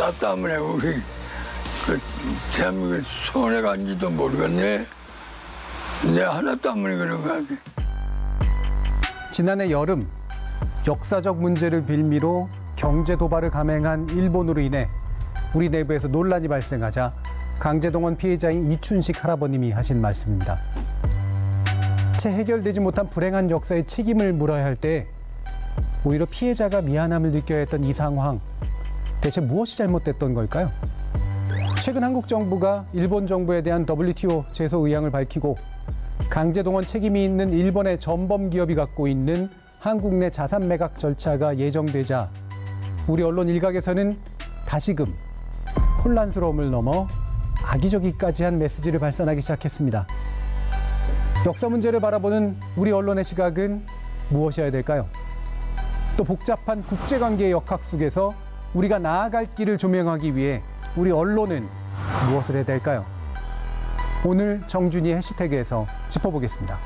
나 때문에 우리 그 대한민국 손해 간지도 모르겠네. 내 하나 때문에 그런 거 같아. 지난해 여름 역사적 문제를 빌미로 경제 도발을 감행한 일본으로 인해 우리 내부에서 논란이 발생하자 강제동원 피해자인 이춘식 할아버님이 하신 말씀입니다. 채 해결되지 못한 불행한 역사의 책임을 물어야 할 때 오히려 피해자가 미안함을 느껴야 했던 이 상황, 대체 무엇이 잘못됐던 걸까요? 최근 한국 정부가 일본 정부에 대한 WTO 제소 의향을 밝히고 강제동원 책임이 있는 일본의 전범 기업이 갖고 있는 한국 내 자산 매각 절차가 예정되자 우리 언론 일각에서는 다시금 혼란스러움을 넘어 악의적이기까지 한 메시지를 발산하기 시작했습니다. 역사 문제를 바라보는 우리 언론의 시각은 무엇이어야 될까요? 또 복잡한 국제관계의 역학 속에서 우리가 나아갈 길을 조명하기 위해 우리 언론은 무엇을 해야 될까요? 오늘 정준이의 해시태그에서 짚어보겠습니다.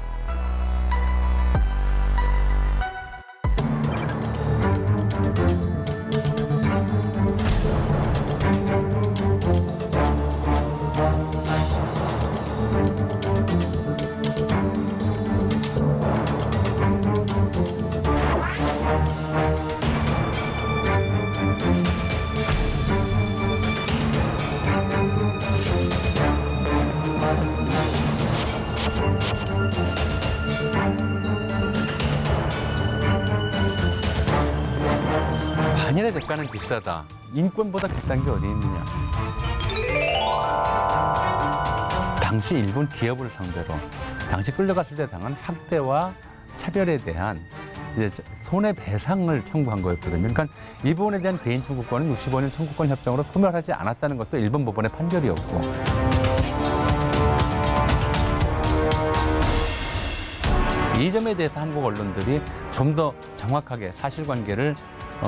반일의 대가는 비싸다. 인권보다 비싼 게 어디 있느냐. 당시 일본 기업을 상대로 당시 끌려갔을 때 당한 학대와 차별에 대한 이제 손해배상을 청구한 거였거든요. 그러니까 일본에 대한 개인 청구권은 65년 청구권 협정으로 소멸하지 않았다는 것도 일본 법원의 판결이었고. 이 점에 대해서 한국 언론들이 좀 더 정확하게 사실관계를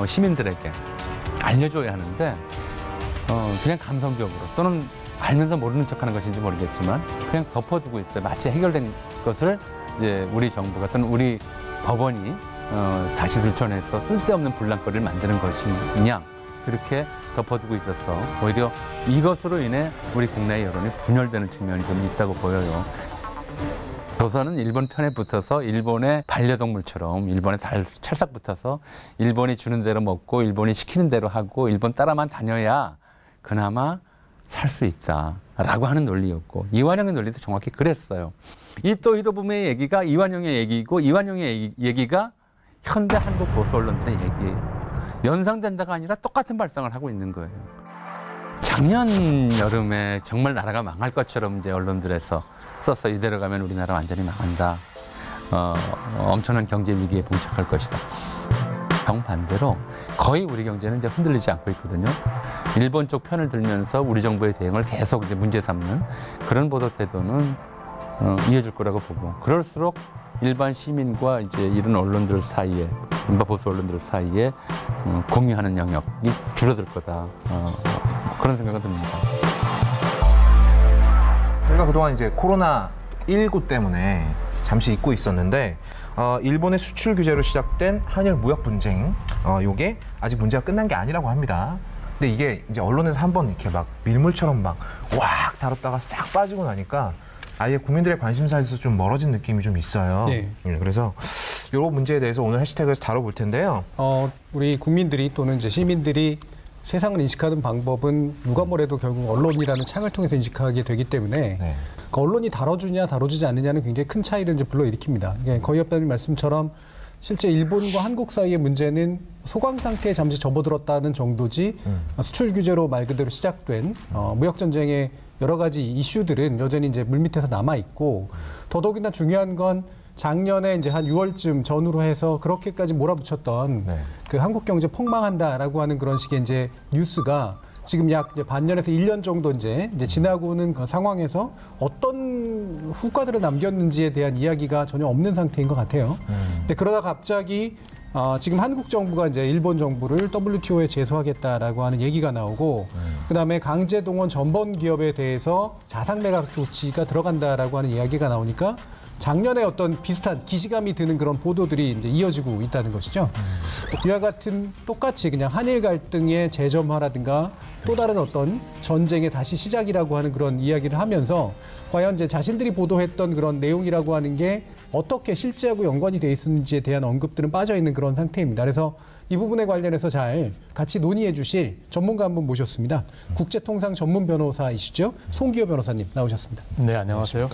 시민들에게 알려줘야 하는데 그냥 감성적으로 또는 알면서 모르는 척하는 것인지 모르겠지만 그냥 덮어두고 있어요. 마치 해결된 것을 이제 우리 정부가 또는 우리 법원이 다시 들춰내서 쓸데없는 분란거리를 만드는 것이냐 그렇게 덮어두고 있어서 오히려 이것으로 인해 우리 국내 여론이 분열되는 측면이 좀 있다고 보여요. 조선은 일본 편에 붙어서 일본의 반려동물처럼 일본에 찰싹 붙어서 일본이 주는 대로 먹고 일본이 시키는 대로 하고 일본 따라만 다녀야 그나마 살 수 있다라고 하는 논리였고 이완용의 논리도 정확히 그랬어요. 이토 히로부미의 얘기가 이완용의 얘기이고 이완용의 얘기가 현대 한국 보수 언론들의 얘기예요. 연상된다가 아니라 똑같은 발상을 하고 있는 거예요. 작년 여름에 정말 나라가 망할 것처럼 이제 언론들에서 써서 이대로 가면 우리나라 완전히 망한다. 엄청난 경제 위기에 봉착할 것이다. 정반대로 거의 우리 경제는 이제 흔들리지 않고 있거든요. 일본 쪽 편을 들면서 우리 정부의 대응을 계속 이제 문제 삼는 그런 보도 태도는 이어질 거라고 보고 그럴수록 일반 시민과 이제 이런 언론들 사이에 일반 보수 언론들 사이에 공유하는 영역이 줄어들 거다. 그런 생각이 듭니다. 저희가 그동안 이제 코로나19 때문에 잠시 잊고 있었는데 일본의 수출 규제로 시작된 한일 무역 분쟁 요게 아직 문제가 끝난 게 아니라고 합니다. 근데 이게 이제 언론에서 한번 이렇게 막 밀물처럼 막 왁 다뤘다가 싹 빠지고 나니까 아예 국민들의 관심사에서 좀 멀어진 느낌이 좀 있어요. 네. 그래서 이 문제에 대해서 오늘 해시태그에서 다뤄볼 텐데요. 우리 국민들이 또는 이제 시민들이 세상을 인식하는 방법은 누가 뭐래도 결국 언론이라는 창을 통해서 인식하게 되기 때문에 네. 그 언론이 다뤄주냐 다뤄주지 않느냐는 굉장히 큰 차이를 이제 불러일으킵니다. 거의 옆다님 말씀처럼 실제 일본과 한국 사이의 문제는 소강 상태에 잠시 접어들었다는 정도지 수출 규제로 말 그대로 시작된 무역 전쟁의 여러 가지 이슈들은 여전히 이제 물밑에서 남아 있고 더더욱이나 중요한 건 작년에 이제 한 6월쯤 전후로 해서 그렇게까지 몰아붙였던 네. 그 한국 경제 폭망한다라고 하는 그런 식의 이제 뉴스가 지금 약 반년에서 1년 정도 이제 지나고는 그 상황에서 어떤 후과들을 남겼는지에 대한 이야기가 전혀 없는 상태인 것 같아요. 근데 그러다 갑자기 지금 한국 정부가 이제 일본 정부를 WTO에 제소하겠다라고 하는 얘기가 나오고 그다음에 강제동원 전범 기업에 대해서 자상 매각 조치가 들어간다라고 하는 이야기가 나오니까 작년에 어떤 비슷한 기시감이 드는 그런 보도들이 이제 이어지고 있다는 것이죠. 이와 같은 똑같이 그냥 한일 갈등의 재점화라든가 또 다른 어떤 전쟁의 다시 시작이라고 하는 그런 이야기를 하면서 과연 이제 자신들이 보도했던 그런 내용이라고 하는 게 어떻게 실제하고 연관이 돼 있는지에 대한 언급들은 빠져 있는 그런 상태입니다. 그래서 이 부분에 관련해서 잘 같이 논의해 주실 전문가 한 분 모셨습니다. 국제통상 전문 변호사이시죠? 송기호 변호사님 나오셨습니다. 네, 안녕하세요.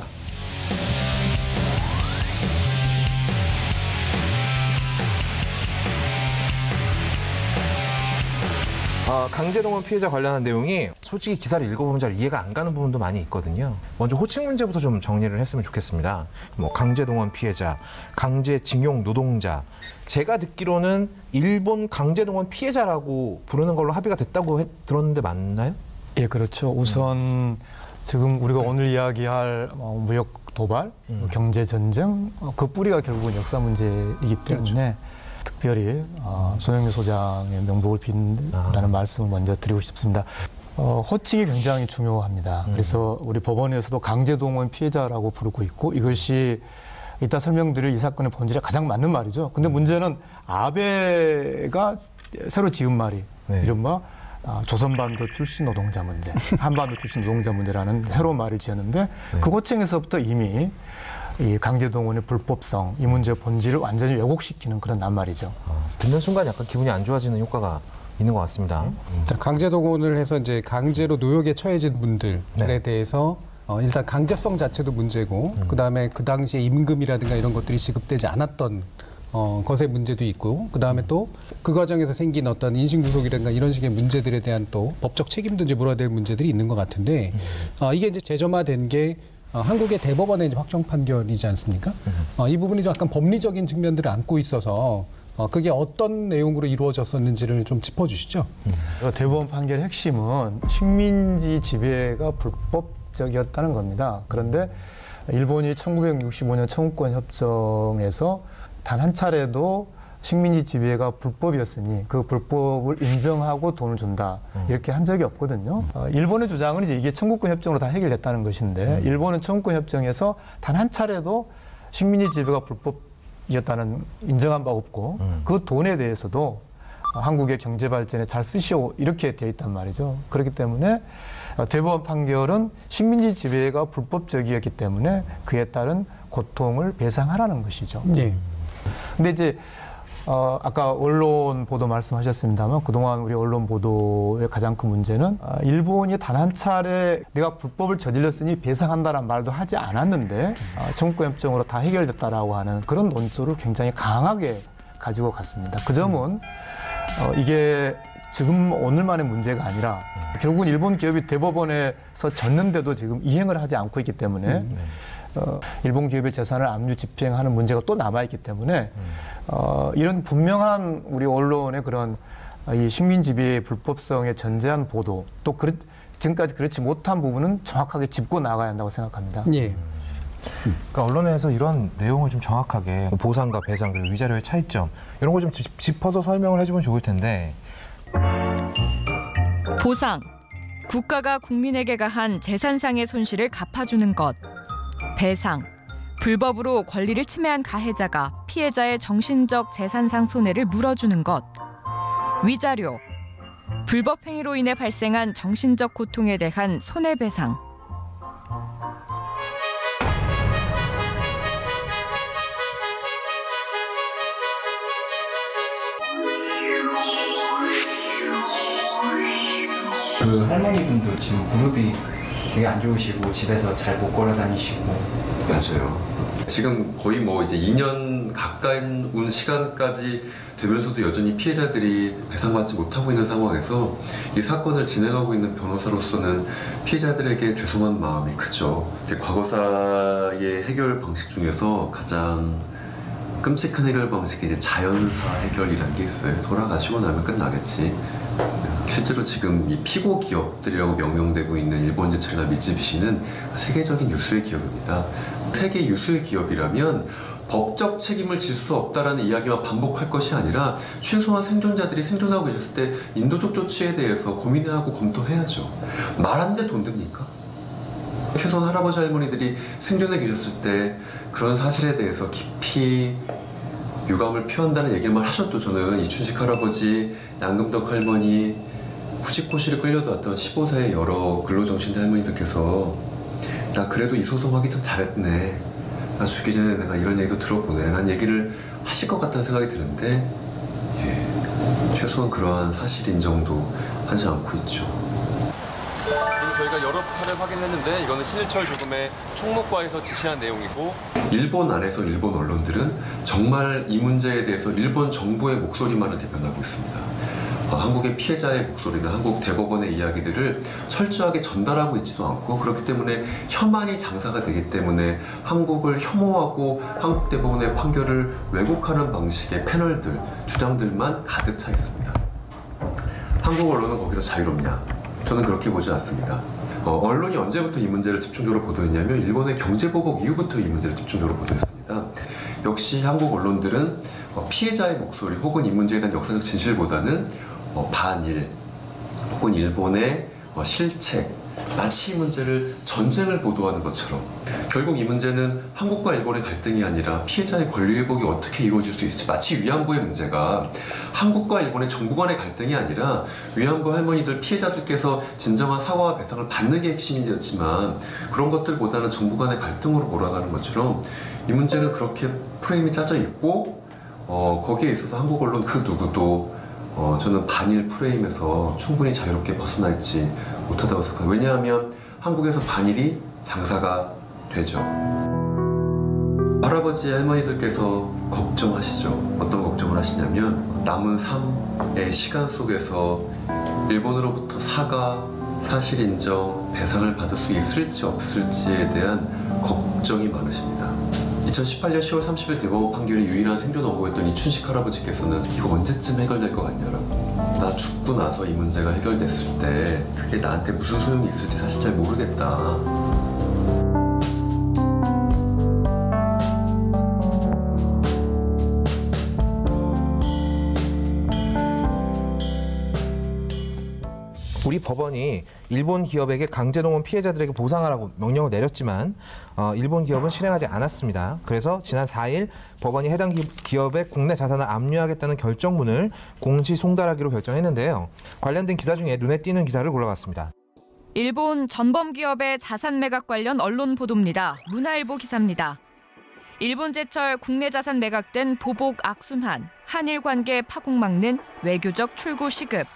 강제동원 피해자 관련한 내용이 솔직히 기사를 읽어보면 잘 이해가 안 가는 부분도 많이 있거든요. 먼저 호칭 문제부터 좀 정리를 했으면 좋겠습니다. 뭐 강제동원 피해자, 강제징용 노동자. 제가 듣기로는 일본 강제동원 피해자라고 부르는 걸로 합의가 됐다고 들었는데 맞나요? 예, 그렇죠. 우선 지금 우리가 오늘 이야기할 무역 도발, 경제 전쟁, 그 뿌리가 결국은 역사 문제이기 때문에 특별히 손영규 소장의 명복을 빈다는 말씀을 먼저 드리고 싶습니다. 호칭이 굉장히 중요합니다. 그래서 우리 법원에서도 강제동원 피해자라고 부르고 있고 이것이 이따 설명드릴 이 사건의 본질에 가장 맞는 말이죠. 근데 문제는 아베가 새로 지은 말이 이른바 조선반도 출신 노동자 문제, 한반도 출신 노동자 문제라는 새로운 말을 지었는데 그 호칭에서부터 이미 이 강제동원의 불법성, 이 문제의 본질을 완전히 왜곡시키는 그런 낱말이죠. 듣는 순간 약간 기분이 안 좋아지는 효과가 있는 것 같습니다. 자, 강제동원을 해서 이제 강제로 노역에 처해진 분들에 대해서 일단 강제성 자체도 문제고 그다음에 그 당시에 임금이라든가 이런 것들이 지급되지 않았던 것의 문제도 있고 그다음에 또 그 과정에서 생긴 어떤 인신구속이라든가 이런 식의 문제들에 대한 또 법적 책임도 이제 물어야 될 문제들이 있는 것 같은데 이게 이제 재점화된 게 한국의 대법원의 이제 확정 판결이지 않습니까? 이 부분이 좀 약간 법리적인 측면들을 안고 있어서 그게 어떤 내용으로 이루어졌었는지를 좀 짚어주시죠. 대법원 판결의 핵심은 식민지 지배가 불법적이었다는 겁니다. 그런데 일본이 1965년 청구권 협정에서 단 한 차례도 식민지 지배가 불법이었으니 그 불법을 인정하고 돈을 준다 이렇게 한 적이 없거든요. 일본의 주장은 이제 이게 청구권 협정으로 다 해결됐다는 것인데 일본은 청구권 협정에서 단 한 차례도 식민지 지배가 불법이었다는 인정한 바 없고 그 돈에 대해서도 한국의 경제 발전에 잘 쓰시오 이렇게 되어 있단 말이죠. 그렇기 때문에 대법원 판결은 식민지 지배가 불법적이었기 때문에 그에 따른 고통을 배상하라는 것이죠. 네. 근데 이제 아까 언론 보도 말씀하셨습니다만 그동안 우리 언론 보도의 가장 큰 문제는 일본이 단 한 차례 내가 불법을 저질렀으니 배상한다는 말도 하지 않았는데 청구권 협정으로 다 해결됐다라고 하는 그런 논조를 굉장히 강하게 가지고 갔습니다. 그 점은 이게 지금 오늘만의 문제가 아니라 결국은 일본 기업이 대법원에서 졌는데도 지금 이행을 하지 않고 있기 때문에 일본 기업의 재산을 압류 집행하는 문제가 또 남아있기 때문에 이런 분명한 우리 언론의 그런 이 식민지배의 불법성에 전제한 보도 또 지금까지 그렇지 못한 부분은 정확하게 짚고 나가야 한다고 생각합니다. 예. 그러니까 언론에서 이런 내용을 좀 정확하게 보상과 배상 그리고 위자료의 차이점 이런 걸 좀 짚어서 설명을 해주면 좋을 텐데. 보상, 국가가 국민에게 가한 재산상의 손실을 갚아주는 것. 배상, 불법으로 권리를 침해한 가해자가 피해자의 정신적 재산상 손해를 물어주는 것. 위자료, 불법 행위로 인해 발생한 정신적 고통에 대한 손해배상. 그 할머니분도 지금 무릎이 되게 안 좋으시고 집에서 잘 못 걸어 다니시고. 맞아요. 지금 거의 뭐 이제 2년 가까운 시간까지 되면서도 여전히 피해자들이 배상받지 못하고 있는 상황에서 이 사건을 진행하고 있는 변호사로서는 피해자들에게 죄송한 마음이 크죠. 과거사의 해결 방식 중에서 가장 끔찍한 해결 방식이 이제 자연사 해결이라는 게 있어요. 돌아가시고 나면 끝나겠지. 실제로 지금 이 피고 기업들이라고 명명되고 있는 일본 제철이나 미쯔비시는 세계적인 유수의 기업입니다. 세계 유수의 기업이라면 법적 책임을 질 수 없다라는 이야기만 반복할 것이 아니라 최소한 생존자들이 생존하고 계셨을 때 인도적 조치에 대해서 고민하고 검토해야죠. 말하는데 돈 듭니까? 최소한 할아버지 할머니들이 생존해 계셨을 때 그런 사실에 대해서 깊이 유감을 표한다는 얘기만 하셔도 저는 이춘식 할아버지, 양금덕 할머니, 후지코시를 끌려들었던 15세의 여러 근로정신대 할머니들께서 나 그래도 이 소송하기 참 잘했네, 나 죽기 전에 내가 이런 얘기도 들어보네 라는 얘기를 하실 것 같다는 생각이 드는데 최소한 그러한 사실 인정도 하지 않고 있죠. 저희가 여러 차례 확인했는데 이거는 신일철 조금의 총무과에서 지시한 내용이고, 일본 안에서 일본 언론들은 정말 이 문제에 대해서 일본 정부의 목소리만을 대변하고 있습니다. 한국의 피해자의 목소리나 한국 대법원의 이야기들을 철저하게 전달하고 있지도 않고, 그렇기 때문에 혐한이 장사가 되기 때문에 한국을 혐오하고 한국 대법원의 판결을 왜곡하는 방식의 패널들, 주장들만 가득 차 있습니다. 한국 언론은 거기서 자유롭냐? 저는 그렇게 보지 않습니다. 언론이 언제부터 이 문제를 집중적으로 보도했냐면 일본의 경제보복 이후부터 이 문제를 집중적으로 보도했습니다. 역시 한국 언론들은 피해자의 목소리 혹은 이 문제에 대한 역사적 진실보다는 반일 혹은 일본의 실책, 마치 이 문제를 전쟁을 보도하는 것처럼, 결국 이 문제는 한국과 일본의 갈등이 아니라 피해자의 권리 회복이 어떻게 이루어질 수 있을지, 마치 위안부의 문제가 한국과 일본의 정부 간의 갈등이 아니라 위안부 할머니들 피해자들께서 진정한 사과와 배상을 받는 게 핵심이었지만 그런 것들보다는 정부 간의 갈등으로 몰아가는 것처럼 이 문제는 그렇게 프레임이 짜져 있고 거기에 있어서 한국 언론 그 누구도 저는 반일 프레임에서 충분히 자유롭게 벗어나 있지 못하다고 생각합니다. 왜냐하면 한국에서 반일이 장사가 되죠. 할아버지 할머니들께서 걱정하시죠. 어떤 걱정을 하시냐면 남은 삶의 시간 속에서 일본으로부터 사과, 사실 인정, 배상을 받을 수 있을지 없을지에 대한 걱정이 많으십니다. 2018년 10월 30일 대법원 판결의 유일한 생존 원고였던 이춘식 할아버지께서는 이거 언제쯤 해결될 것 같냐라고, 나 죽고 나서 이 문제가 해결됐을 때 그게 나한테 무슨 소용이 있을지 사실 잘 모르겠다. 우리 법원이 일본 기업에게 강제동원 피해자들에게 보상하라고 명령을 내렸지만 일본 기업은 실행하지 않았습니다. 그래서 지난 4일 법원이 해당 기업의 국내 자산을 압류하겠다는 결정문을 공시 송달하기로 결정했는데요. 관련된 기사 중에 눈에 띄는 기사를 골라봤습니다. 일본 전범기업의 자산 매각 관련 언론 보도입니다. 문화일보 기사입니다. 일본제철 국내 자산 매각된 보복 악순환, 한일 관계 파국 막는 외교적 출구 시급.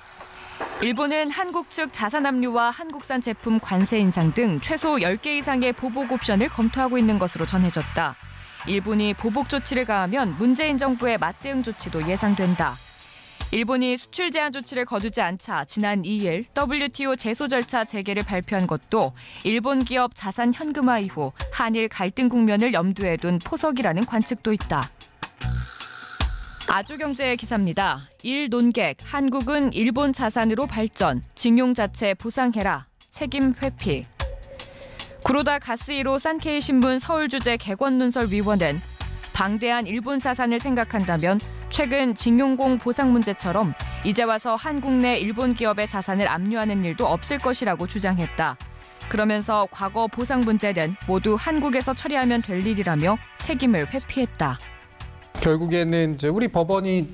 일본은 한국 측 자산 압류와 한국산 제품 관세 인상 등 최소 10개 이상의 보복 옵션을 검토하고 있는 것으로 전해졌다. 일본이 보복 조치를 가하면 문재인 정부의 맞대응 조치도 예상된다. 일본이 수출 제한 조치를 거두지 않자 지난 2일 WTO 제소 절차 재개를 발표한 것도 일본 기업 자산 현금화 이후 한일 갈등 국면을 염두에 둔 포석이라는 관측도 있다. 아주경제의 기사입니다. 일 논객, 한국은 일본 자산으로 발전, 징용 자체 보상해라, 책임 회피. 구로다 가스1호 산케이신문 서울주재 객원논설위원은 방대한 일본 자산을 생각한다면 최근 징용공 보상 문제처럼 이제 와서 한국 내 일본 기업의 자산을 압류하는 일도 없을 것이라고 주장했다. 그러면서 과거 보상 문제는 모두 한국에서 처리하면 될 일이라며 책임을 회피했다. 결국에는 이제 우리 법원이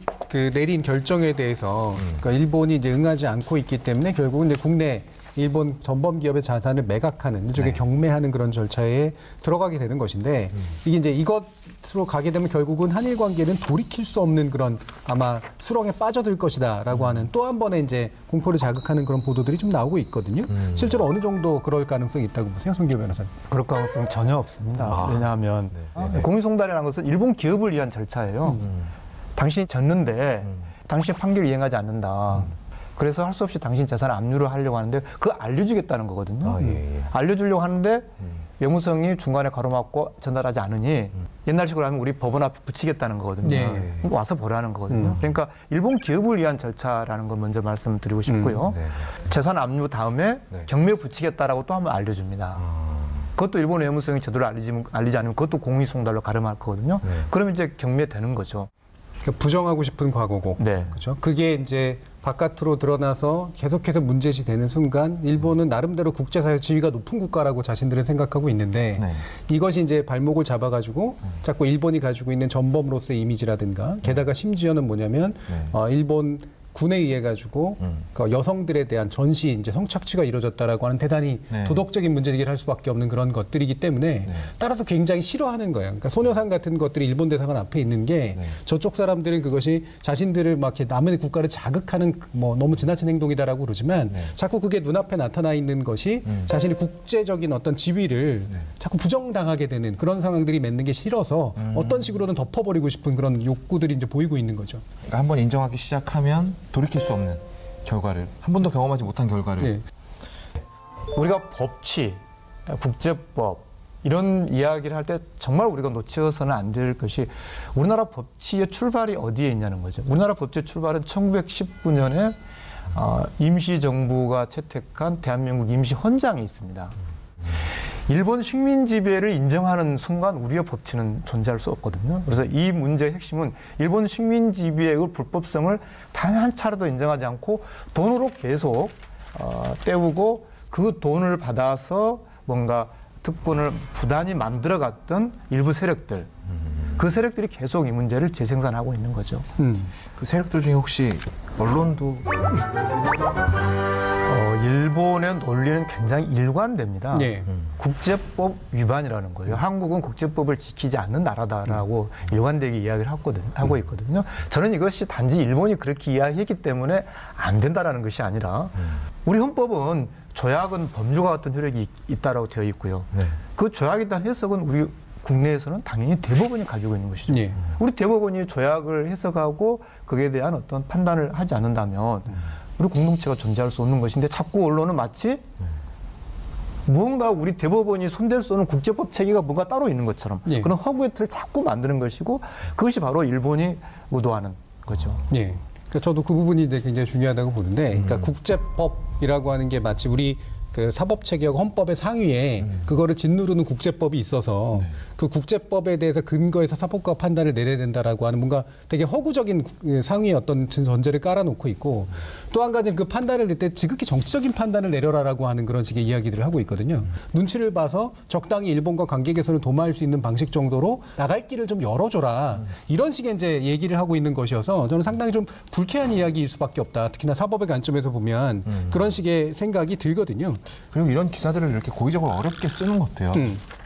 내린 결정에 대해서 그러니까 일본이 이제 응하지 않고 있기 때문에 결국은 이제 국내 일본 전범 기업의 자산을 매각하는 일종의 경매하는 그런 절차에 들어가게 되는 것인데 이게 이제 이것으로 가게 되면 결국은 한일 관계는 돌이킬 수 없는 그런 아마 수렁에 빠져들 것이다라고 하는 또 한 번의 이제 공포를 자극하는 그런 보도들이 좀 나오고 있거든요. 실제로 어느 정도 그럴 가능성이 있다고 보세요, 송기호 변호사님? 그럴 가능성은 전혀 없습니다. 왜냐하면 공유송달이라는 것은 일본 기업을 위한 절차예요. 당신이 졌는데 당신 판결 이행하지 않는다. 그래서 할 수 없이 당신 자산을 압류를 하려고 하는데 그거 알려주겠다는 거거든요. 알려주려고 하는데 외무성이 중간에 가로막고 전달하지 않으니 옛날식으로 하면 우리 법원 앞에 붙이겠다는 거거든요. 그러니까 와서 보라는 거거든요. 그러니까 일본 기업을 위한 절차라는 걸 먼저 말씀드리고 싶고요. 재산 압류 다음에 경매에 붙이겠다라고 또 한번 알려줍니다. 그것도 일본 외무성이 제대로 알리지 않으면 그것도 공익송달로 가름할 거거든요. 그러면 이제 경매되는 거죠. 그러니까 부정하고 싶은 과거고, 네. 그렇죠? 그게 이제 바깥으로 드러나서 계속해서 문제시되는 순간 일본은 나름대로 국제사회 지위가 높은 국가라고 자신들은 생각하고 있는데 네. 이것이 이제 발목을 잡아가지고 자꾸 일본이 가지고 있는 전범으로서의 이미지라든가 게다가 심지어는 뭐냐면 일본 군에 의해 가지고 그 여성들에 대한 전시 이제 성착취가 이루어졌다라고 하는 대단히 네. 도덕적인 문제 제기를 할 수밖에 없는 그런 것들이기 때문에 따라서 굉장히 싫어하는 거예요. 그러니까 소녀상 같은 것들이 일본 대사관 앞에 있는 게 저쪽 사람들은 그것이 자신들을 막 이렇게 남의 국가를 자극하는 뭐 너무 지나친 행동이다라고 그러지만 자꾸 그게 눈앞에 나타나 있는 것이 자신의 국제적인 어떤 지위를 자꾸 부정당하게 되는 그런 상황들이 맺는 게 싫어서 어떤 식으로든 덮어버리고 싶은 그런 욕구들이 이제 보이고 있는 거죠. 그러니까 한번 인정하기 시작하면 돌이킬 수 없는 결과를, 한 번도 경험하지 못한 결과를. 네. 우리가 법치, 국제법 이런 이야기를 할 때 정말 우리가 놓쳐서는 안 될 것이 우리나라 법치의 출발이 어디에 있냐는 거죠. 우리나라 법치의 출발은 1919년에 임시정부가 채택한 대한민국 임시헌장이 있습니다. 일본 식민 지배를 인정하는 순간 우리의 법치는 존재할 수 없거든요. 그래서 이 문제의 핵심은 일본 식민 지배의 불법성을 단 한 차례도 인정하지 않고 돈으로 계속 때우고 그 돈을 받아서 뭔가 특권을 부단히 만들어갔던 일부 세력들, 그 세력들이 계속 이 문제를 재생산하고 있는 거죠. 그 세력들 중에 혹시 언론도 일본의 논리는 굉장히 일관됩니다. 네. 국제법 위반이라는 거예요. 한국은 국제법을 지키지 않는 나라다라고 일관되게 이야기를 하고 있거든요. 저는 이것이 단지 일본이 그렇게 이야기했기 때문에 안 된다라는 것이 아니라 우리 헌법은 조약은 범죄와 같은 효력이 있다라고 되어 있고요. 네. 그 조약에 대한 해석은 우리 국내에서는 당연히 대법원이 가지고 있는 것이죠. 네. 우리 대법원이 조약을 해석하고 그에 대한 어떤 판단을 하지 않는다면 우리 공동체가 존재할 수 없는 것인데 자꾸 언론은 마치 무언가 우리 대법원이 손댈 수 없는 국제법 체계가 뭔가 따로 있는 것처럼 그런 허구의 틀을 자꾸 만드는 것이고 그것이 바로 일본이 의도하는 거죠. 네. 그러니까 저도 그 부분이 굉장히 중요하다고 보는데, 그러니까 국제법이라고 하는 게 마치 우리 그 사법 체계하고 헌법의 상위에 그거를 짓누르는 국제법이 있어서 그 국제법에 대해서 근거해서 사법과 판단을 내려야 된다라고 하는 뭔가 되게 허구적인 상위의 어떤 전제를 깔아놓고 있고 또 한 가지는 그 판단을 낼 때 지극히 정치적인 판단을 내려라라고 하는 그런 식의 이야기들을 하고 있거든요. 눈치를 봐서 적당히 일본과 관계 개선을 도모할 수 있는 방식 정도로 나갈 길을 좀 열어줘라. 이런 식의 이제 얘기를 하고 있는 것이어서 저는 상당히 좀 불쾌한 이야기일 수밖에 없다. 특히나 사법의 관점에서 보면 그런 식의 생각이 들거든요. 그리고 이런 기사들을 이렇게 고의적으로 어렵게 쓰는 것도요.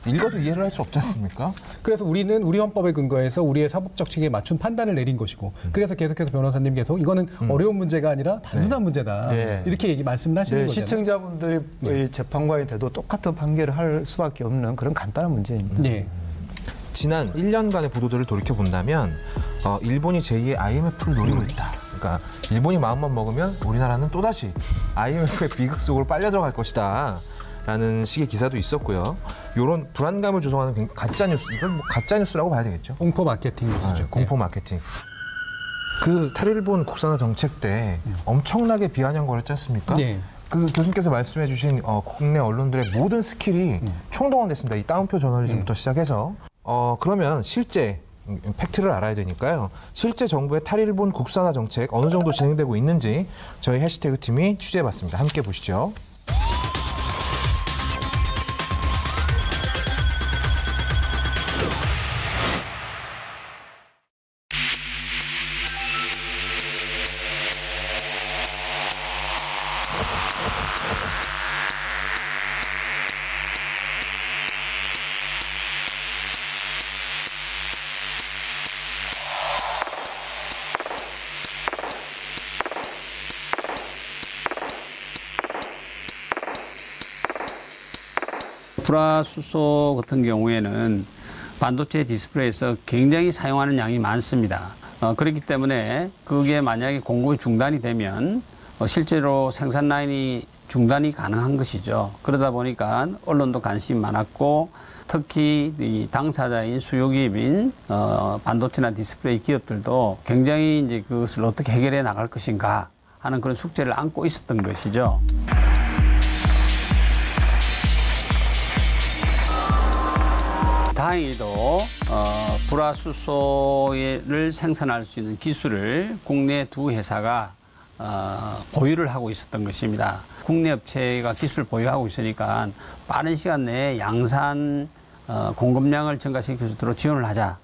읽어도 이해를 할 수 없지 않습니까? 그래서 우리는 우리 헌법에 근거해서 우리의 사법적 체계에 맞춘 판단을 내린 것이고 그래서 계속해서 변호사님 계속 이거는 어려운 문제가 아니라 단순한 문제다. 이렇게 말씀을 하시는 거잖아요. 시청자분들이 재판관이 돼도 똑같은 판결을 할 수밖에 없는 그런 간단한 문제입니다. 네. 지난 1년간의 보도들을 돌이켜본다면 일본이 제2의 IMF를 노리고 있다. 그러니까 일본이 마음만 먹으면 우리나라는 또다시 IMF의 비극 속으로 빨려 들어갈 것이다. 라는 식의 기사도 있었고요. 이런 불안감을 조성하는 가짜 뉴스, 이걸 뭐 가짜 뉴스라고 봐야 되겠죠. 공포 마케팅 뉴스죠. 공포 마케팅. 그 탈일본 국산화 정책 때 엄청나게 비아냥거렸지 않습니까? 네. 그 교수님께서 말씀해주신 국내 언론들의 모든 스킬이 총동원됐습니다. 이 따옴표 저널리즘부터 시작해서 그러면 실제 팩트를 알아야 되니까요. 실제 정부의 탈일본 국산화 정책 어느 정도 진행되고 있는지 저희 해시태그 팀이 취재해봤습니다. 함께 보시죠. 불화수소 같은 경우에는 반도체 디스플레이에서 굉장히 사용하는 양이 많습니다. 그렇기 때문에 그게 만약에 공급이 중단이 되면 실제로 생산 라인이 중단이 가능한 것이죠. 그러다 보니까 언론도 관심이 많았고 특히 이 당사자인 수요기업인 반도체나 디스플레이 기업들도 굉장히 이제 그것을 어떻게 해결해 나갈 것인가 하는 그런 숙제를 안고 있었던 것이죠. 다행히도 불화수소를 생산할 수 있는 기술을 국내 두 회사가 보유를 하고 있었던 것입니다. 국내 업체가 기술을 보유하고 있으니까 빠른 시간 내에 양산 공급량을 증가시킬 수 있도록 지원을 하자.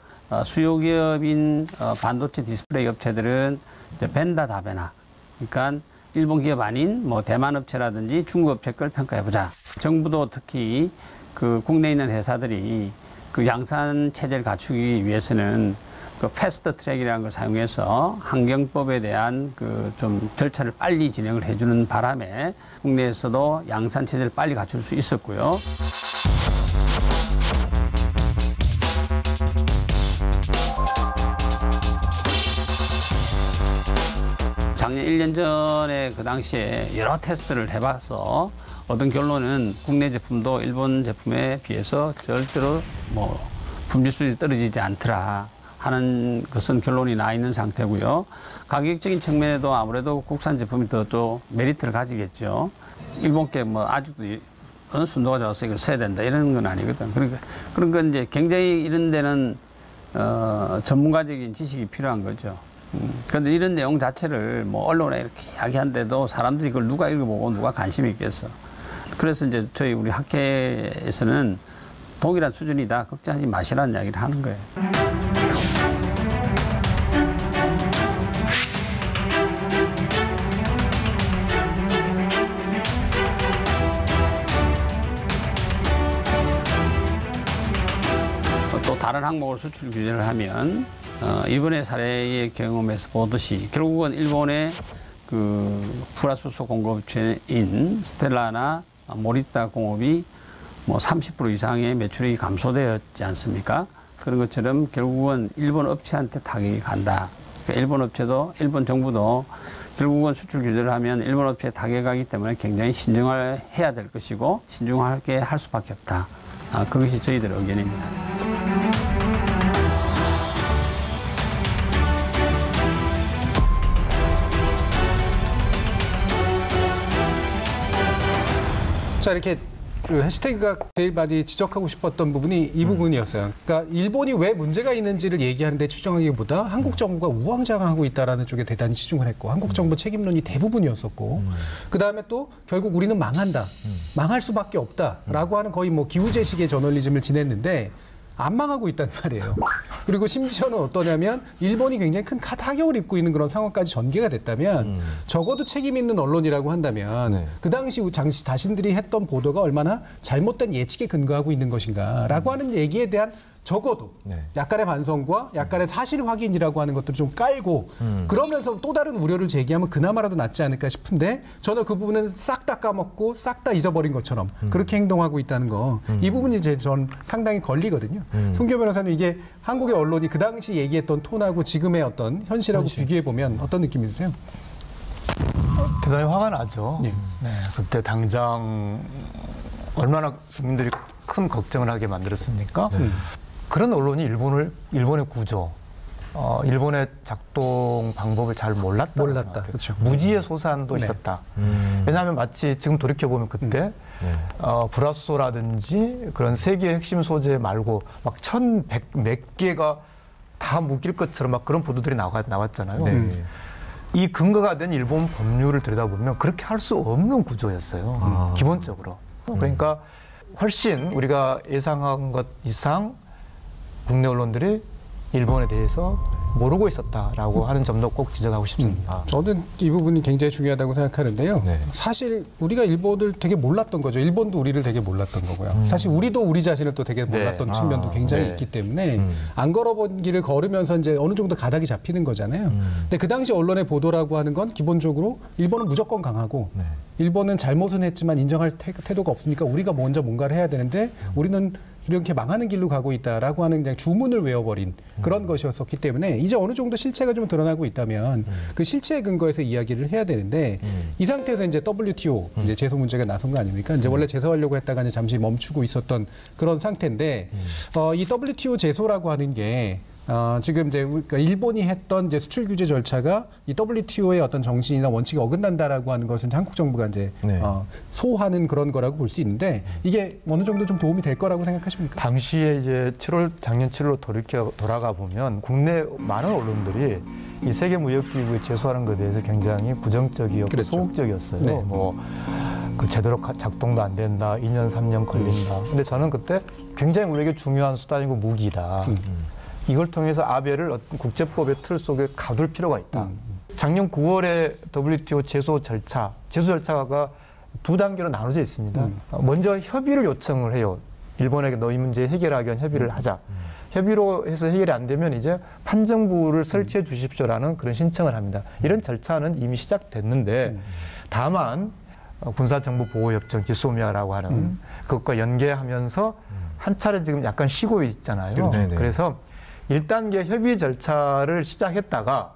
수요기업인 반도체 디스플레이 업체들은 이제 벤다 다베나, 그러니까 일본 기업 아닌 뭐 대만 업체라든지 중국 업체 걸 평가해보자. 정부도 특히 그 국내에 있는 회사들이 그 양산 체제를 갖추기 위해서는 그 패스트 트랙이라는 걸 사용해서 환경법에 대한 그 좀 절차를 빨리 진행을 해주는 바람에 국내에서도 양산 체제를 빨리 갖출 수 있었고요. 작년 1년 전에 그 당시에 여러 테스트를 해봐서 얻은 결론은 국내 제품도 일본 제품에 비해서 절대로 뭐 품질 수준이 떨어지지 않더라 하는 것은 결론이 나 있는 상태고요. 가격적인 측면에도 아무래도 국산 제품이 더 좀 메리트를 가지겠죠. 일본께 뭐 아직도 어느 순도가 좋아서 이걸 써야 된다 이런 건 아니거든. 그러니까 그런 건 이제 굉장히 이런 데는 전문가적인 지식이 필요한 거죠. 그런데 이런 내용 자체를 뭐 언론에 이렇게 이야기하는데도 사람들이 그걸 누가 읽어보고 누가 관심이 있겠어. 그래서 이제 저희 우리 학회에서는 동일한 수준이다. 걱정하지 마시라는 이야기를 하는 거예요. 또 다른 항목을 수출 규제를 하면 이번의 사례의 경험에서 보듯이 결국은 일본의 그 불화수소 공급업체인 스텔라나 모리타 공업이 뭐 30% 이상의 매출이 감소되었지 않습니까? 그런 것처럼 결국은 일본 업체한테 타격이 간다. 그러니까 일본 업체도 일본 정부도 결국은 수출 규제를 하면 일본 업체에 타격이 가기 때문에 굉장히 신중해야 될 것이고 신중하게 할 수밖에 없다. 그것이 저희들의 의견입니다. 자, 이렇게 그 해시태그가 제일 많이 지적하고 싶었던 부분이 이 부분이었어요. 그러니까 일본이 왜 문제가 있는지를 얘기하는데 치중하기보다 한국 정부가 우왕좌왕하고 있다라는 쪽에 대단히 치중을 했고 한국 정부 책임론이 대부분이었었고 그다음에 또 결국 우리는 망한다. 망할 수밖에 없다라고 하는 거의 뭐 기우제식의 저널리즘을 지냈는데 안 망하고 있단 말이에요. 그리고 심지어는 어떠냐면 일본이 굉장히 큰 타격을 입고 있는 그런 상황까지 전개가 됐다면 적어도 책임 있는 언론이라고 한다면 그 당시 자신들이 했던 보도가 얼마나 잘못된 예측에 근거하고 있는 것인가라고 하는 얘기에 대한 적어도 약간의 반성과 약간의 사실 확인이라고 하는 것들을 좀 깔고 그러면서 또 다른 우려를 제기하면 그나마라도 낫지 않을까 싶은데 저는 그 부분은 싹 다 까먹고 싹 다 잊어버린 것처럼 그렇게 행동하고 있다는 거 이 부분이 전 상당히 걸리거든요. 송기호 변호사님 이게 한국의 언론이 그 당시 얘기했던 톤하고 지금의 어떤 현실하고 비교해 보면 어떤 느낌이 드세요? 대단히 화가 나죠. 네, 그때 당장 얼마나 국민들이 큰 걱정을 하게 만들었습니까? 그런 언론이 일본의 구조, 일본의 작동 방법을 잘 몰랐다. 그렇죠. 무지의 소산도 있었다. 왜냐하면 마치 지금 돌이켜보면 그때 불화수소라든지 그런 세계의 핵심 소재 말고 막 1,100 몇 개가 다 묶일 것처럼 막 그런 보도들이 나왔잖아요. 이 근거가 된 일본 법률을 들여다보면 그렇게 할 수 없는 구조였어요. 기본적으로. 그러니까 훨씬 우리가 예상한 것 이상 국내 언론들이 일본에 대해서 모르고 있었다라고 하는 점도 꼭 지적하고 싶습니다. 저는 이 부분이 굉장히 중요하다고 생각하는데요. 사실 우리가 일본을 되게 몰랐던 거죠. 일본도 우리를 되게 몰랐던 거고요. 사실 우리도 우리 자신을 또 되게 몰랐던 측면도 굉장히 있기 때문에 안 걸어본 길을 걸으면서 이제 어느 정도 가닥이 잡히는 거잖아요. 근데 그 당시 언론의 보도라고 하는 건 기본적으로 일본은 무조건 강하고 일본은 잘못은 했지만 인정할 태도가 없으니까 우리가 먼저 뭔가를 해야 되는데 우리는 이렇게 망하는 길로 가고 있다라고 하는 그냥 주문을 외워버린 그런 것이었었기 때문에 이제 어느 정도 실체가 좀 드러나고 있다면 그 실체에 근거해서 이야기를 해야 되는데 이 상태에서 이제 WTO 이제 제소 문제가 나선 거 아닙니까? 이제 원래 제소하려고 했다가 이제 잠시 멈추고 있었던 그런 상태인데 이 WTO 제소라고 하는 게 지금 이제 그러니까 일본이 했던 이제 수출 규제 절차가 이 WTO의 어떤 정신이나 원칙에 어긋난다라고 하는 것은 한국 정부가 이제 네. 소화하는 그런 거라고 볼 수 있는데 이게 어느 정도 좀 도움이 될 거라고 생각하십니까? 당시에 이제 작년 7월로 돌아가 보면 국내 많은 언론들이 이 세계 무역기구에 제소하는 것에 대해서 굉장히 부정적이었고 그랬죠. 소극적이었어요. 네. 그 제대로 작동도 안 된다, 2년 3년 걸린다. 근데 저는 그때 굉장히 우리에게 중요한 수단이고 무기다. 이걸 통해서 아베를 어떤 국제법의 틀 속에 가둘 필요가 있다. 작년 9월에 WTO 제소 절차가 두 단계로 나눠져 있습니다. 먼저 협의를 요청을 해요. 일본에게 너희 문제 해결하기 위한 협의를 하자. 협의로 해서 해결이 안 되면 이제 판정부를 설치해 주십시오라는 그런 신청을 합니다. 이런 절차는 이미 시작됐는데 다만 군사정보보호협정 지소미아라고 하는 그것과 연계하면서 한 차례 지금 약간 쉬고 있잖아요. 네네. 그래서 1단계 협의 절차를 시작했다가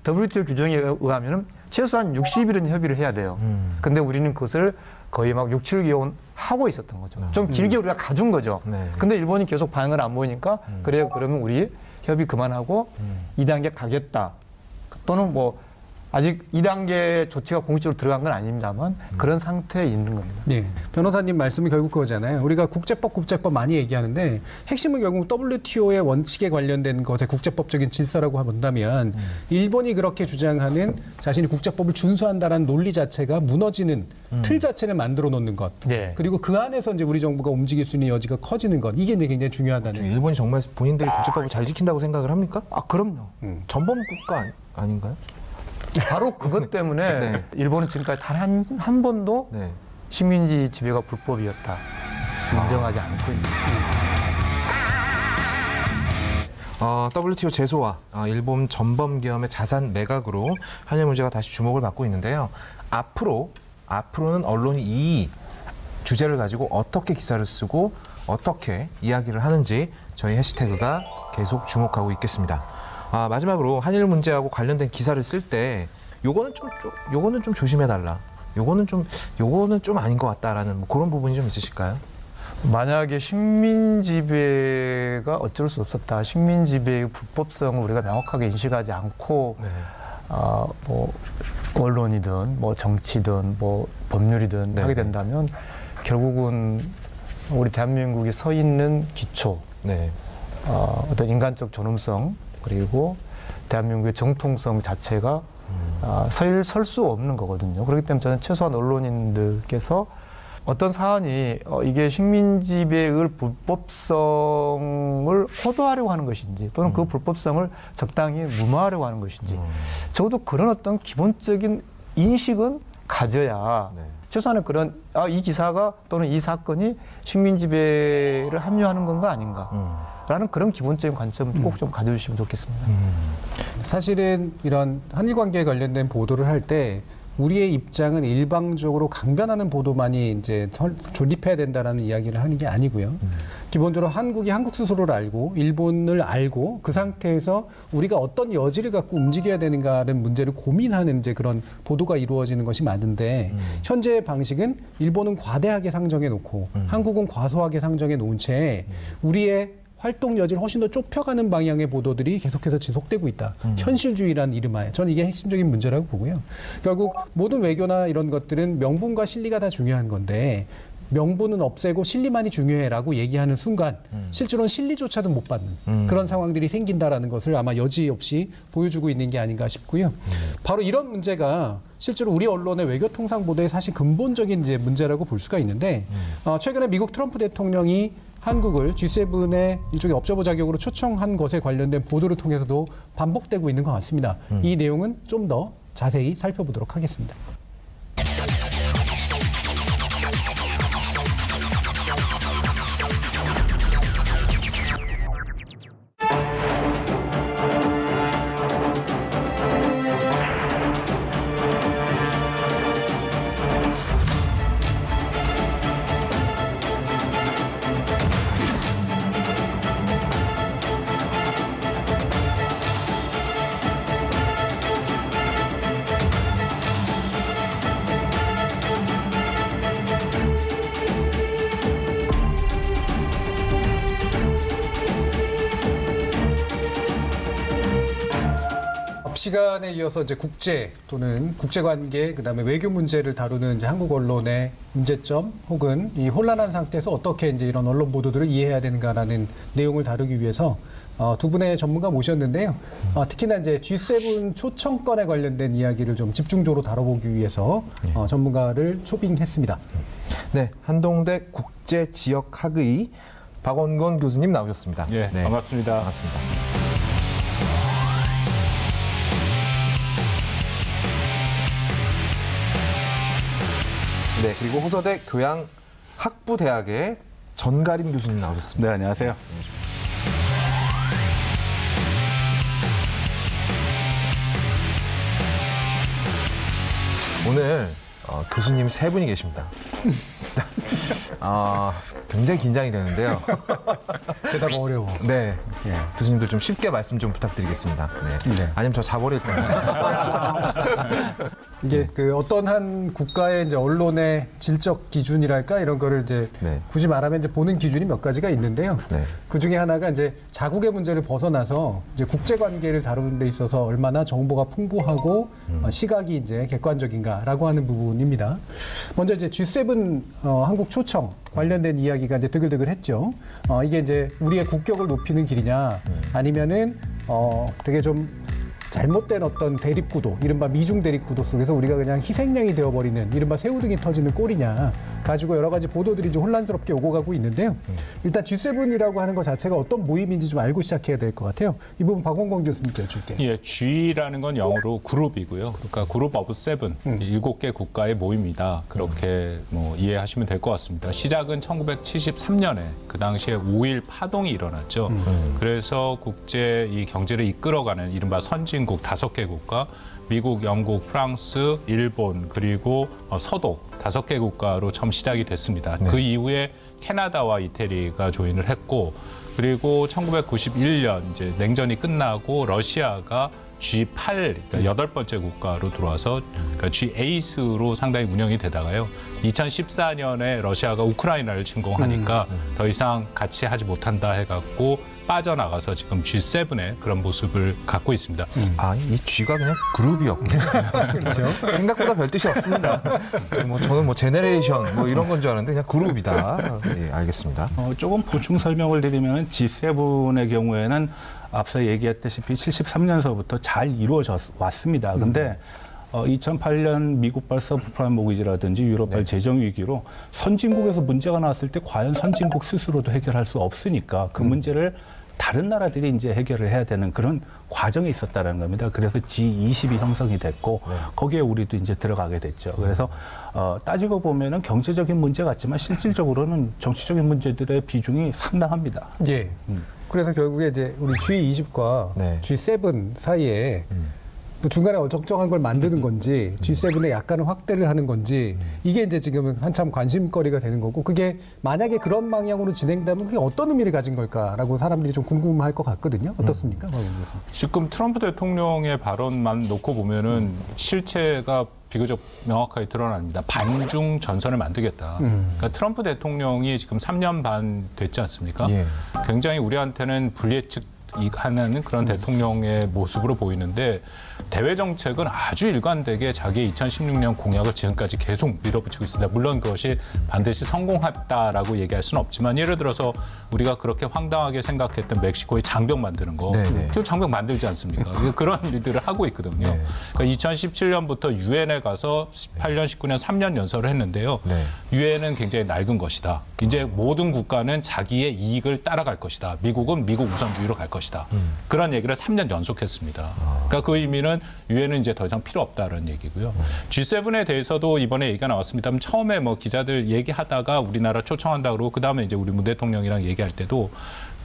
WTO 규정에 의하면 최소한 60일은 협의를 해야 돼요. 근데 우리는 그것을 거의 막 6, 7개월 하고 있었던 거죠. 좀 길게 우리가 가준 거죠. 네. 근데 일본이 계속 반응을 안 보이니까 그래요. 그러면 우리 협의 그만하고 2단계 가겠다. 또는 뭐 아직 2단계 조치가 공식적으로 들어간 건 아닙니다만 그런 상태에 있는 겁니다. 네. 변호사님 말씀이 결국 그거잖아요. 우리가 국제법 많이 얘기하는데 핵심은 결국 WTO의 원칙에 관련된 것의 국제법적인 질서라고 본다면 일본이 그렇게 주장하는 자신이 국제법을 준수한다라는 논리 자체가 무너지는 틀 자체를 만들어 놓는 것. 네. 그리고 그 안에서 이제 우리 정부가 움직일 수 있는 여지가 커지는 것. 이게 이제 굉장히 중요하다는. 일본이 정말 본인들이 국제법을 잘 지킨다고 생각을 합니까? 아, 그럼요. 전범 국가 아닌가요? 바로 그것 때문에 네. 일본은 지금까지 단 한 번도 네. 식민지 지배가 불법이었다 인정하지 않고 있습니다. WTO 제소와 일본 전범 기업의 자산 매각으로 한일 문제가 다시 주목을 받고 있는데요. 앞으로는 언론이 이 주제를 가지고 어떻게 기사를 쓰고 어떻게 이야기를 하는지 저희 해시태그가 계속 주목하고 있겠습니다. 마지막으로 한일 문제하고 관련된 기사를 쓸 때 요거는 좀 조심해달라. 요거는 좀 아닌 것 같다라는 뭐 그런 부분이 좀 있으실까요? 만약에 식민 지배가 어쩔 수 없었다. 식민 지배의 불법성을 우리가 명확하게 인식하지 않고 네. 뭐 언론이든 뭐 정치든 뭐 법률이든 네. 하게 된다면 결국은 우리 대한민국이 서 있는 기초, 네. 어떤 인간적 존엄성 그리고 대한민국의 정통성 자체가 설 수 없는 거거든요. 그렇기 때문에 저는 최소한 언론인들께서 어떤 사안이 이게 식민지배의 불법성을 호도하려고 하는 것인지 또는 그 불법성을 적당히 무마하려고 하는 것인지 적어도 그런 어떤 기본적인 인식은 가져야 네. 최소한의 그런 이 기사가 또는 이 사건이 식민지배를 합류하는 건가 아닌가라는 그런 기본적인 관점을 꼭 좀 가져주시면 좋겠습니다. 사실은 이런 한일 관계에 관련된 보도를 할 때 우리의 입장은 일방적으로 강변하는 보도만이 이제 존립해야 된다라는 이야기를 하는 게 아니고요. 기본적으로 한국이 한국 스스로를 알고 일본을 알고 그 상태에서 우리가 어떤 여지를 갖고 움직여야 되는가라는 문제를 고민하는 이제 그런 보도가 이루어지는 것이 맞는데 현재의 방식은 일본은 과대하게 상정해 놓고 한국은 과소하게 상정해 놓은 채 우리의 활동 여지를 훨씬 더 좁혀가는 방향의 보도들이 계속해서 지속되고 있다. 현실주의라는 이름하에 저는 이게 핵심적인 문제라고 보고요. 결국 모든 외교나 이런 것들은 명분과 실리가 다 중요한 건데 명분은 없애고 실리만이 중요해라고 얘기하는 순간 실제로는 실리조차도 못 받는 그런 상황들이 생긴다라는 것을 아마 여지없이 보여주고 있는 게 아닌가 싶고요. 바로 이런 문제가 실제로 우리 언론의 외교 통상 보도의 사실 근본적인 이제 문제라고 볼 수가 있는데 최근에 미국 트럼프 대통령이 한국을 G7의 일종의 업저버 자격으로 초청한 것에 관련된 보도를 통해서도 반복되고 있는 것 같습니다. 이 내용은 좀 더 자세히 살펴보도록 하겠습니다. 시간에 이어서 이제 국제 또는 국제관계 그다음에 외교 문제를 다루는 이제 한국 언론의 문제점 혹은 이 혼란한 상태에서 어떻게 이제 이런 언론 보도들을 이해해야 되는가라는 내용을 다루기 위해서 두 분의 전문가 모셨는데요. 특히나 이제 G7 초청권에 관련된 이야기를 좀 집중적으로 다뤄보기 위해서 전문가를 초빙했습니다. 네, 한동대 국제지역학의 박원건 교수님 나오셨습니다. 네, 반갑습니다. 반갑습니다. 네, 그리고 호서대 교양학부대학의 전가림 교수님 나오셨습니다. 네, 안녕하세요. 오늘 교수님 세 분이 계십니다. 굉장히 긴장이 되는데요. 대답 어려워. 네, 교수님들 좀 쉽게 말씀 좀 부탁드리겠습니다. 네. 아니면 저 자버릴 텐데. 이게 그 어떤 한 국가의 이제 언론의 질적 기준이랄까 이런 거를 이제 굳이 말하면 이제 보는 기준이 몇 가지가 있는데요. 그 중에 하나가 이제 자국의 문제를 벗어나서 이제 국제 관계를 다루는 데 있어서 얼마나 정보가 풍부하고 시각이 이제 객관적인가라고 하는 부분입니다. 먼저 이제 G7 한국 초청 관련된 이야기가 이제 드글드글했죠. 이게 이제 우리의 국격을 높이는 길이냐, 아니면은 되게 좀 잘못된 어떤 대립구도, 이른바 미중 대립구도 속에서 우리가 그냥 희생양이 되어버리는 이른바 새우등이 터지는 꼴이냐 가지고 여러 가지 보도들이 좀 혼란스럽게 오고 가고 있는데요. 일단 G7이라고 하는 것 자체가 어떤 모임인지 좀 알고 시작해야 될 것 같아요. 이 부분 박원건 교수님께 여쭐게요. 예, G라는 건 영어로 그룹이고요. 그러니까 그룹 오브 세븐, 7개 국가의 모임이다. 그렇게 뭐 이해하시면 될 것 같습니다. 시작은 1973년에 그 당시에 5.1 파동이 일어났죠. 그래서 국제 이 경제를 이끌어가는 이른바 선진국 5개 국가, 미국, 영국, 프랑스, 일본, 그리고 서독 5개 국가로 처음 시작이 됐습니다. 그 이후에 캐나다와 이태리가 조인을 했고, 그리고 1991년 이제 냉전이 끝나고 러시아가 G8, 그러니까 8번째 국가로 들어와서 그러니까 G8로 상당히 운영이 되다가요. 2014년에 러시아가 우크라이나를 침공하니까 더 이상 같이 하지 못한다 해갖고 빠져나가서 지금 G7의 그런 모습을 갖고 있습니다. 이 G가 그냥 그룹이었군요. 그렇죠? 생각보다 별 뜻이 없습니다. 저는 뭐 제네레이션 뭐 이런 건 줄 알았는데 그냥 그룹이다. 예, 알겠습니다. 조금 보충 설명을 드리면 G7의 경우에는 앞서 얘기했다시피 73년서부터 잘 이루어져 왔습니다. 근데 2008년 미국발 서브프라임 모기지라든지 유럽발 재정 위기로 선진국에서 문제가 나왔을 때 과연 선진국 스스로도 해결할 수 없으니까 그 문제를 다른 나라들이 이제 해결을 해야 되는 그런 과정이 있었다는 겁니다. 그래서 G20이 형성이 됐고 거기에 우리도 이제 들어가게 됐죠. 그래서 따지고 보면은 경제적인 문제 같지만 실질적으로는 정치적인 문제들의 비중이 상당합니다. 예. 그래서 결국에 이제 우리 G20과 G7 사이에 중간에 적정한 걸 만드는 건지 G7에 약간은 확대를 하는 건지 이게 이제 지금은 한참 관심거리가 되는 거고, 그게 만약에 그런 방향으로 진행되면 그게 어떤 의미를 가진 걸까라고 사람들이 좀 궁금할 것 같거든요. 어떻습니까? 지금 트럼프 대통령의 발언만 놓고 보면은 실체가 비교적 명확하게 드러납니다. 반중 전선을 만들겠다. 그러니까 트럼프 대통령이 지금 3년 반 됐지 않습니까? 굉장히 우리한테는 불예측하는 그런 대통령의 모습으로 보이는데, 대외 정책은 아주 일관되게 자기의 2016년 공약을 지금까지 계속 밀어붙이고 있습니다. 물론 그것이 반드시 성공했다라고 얘기할 수는 없지만, 예를 들어서 우리가 그렇게 황당하게 생각했던 멕시코의 장벽 만드는 거, 그 장벽 만들지 않습니까? 그런 일들을 하고 있거든요. 그러니까 2017년부터 유엔에 가서 18년, 19년 3년 연설을 했는데요. 유엔은 굉장히 낡은 것이다. 이제 모든 국가는 자기의 이익을 따라갈 것이다. 미국은 미국 우선주의로 갈 것이다. 그런 얘기를 3년 연속했습니다. 그러니까 그 의미는 유엔은 이제 더 이상 필요 없다는 얘기고요. G7에 대해서도 이번에 얘기가 나왔습니다만, 처음에 뭐 기자들 얘기하다가 우리나라 초청한다 그러고 그 다음에 이제 우리 문 대통령이랑 얘기할 때도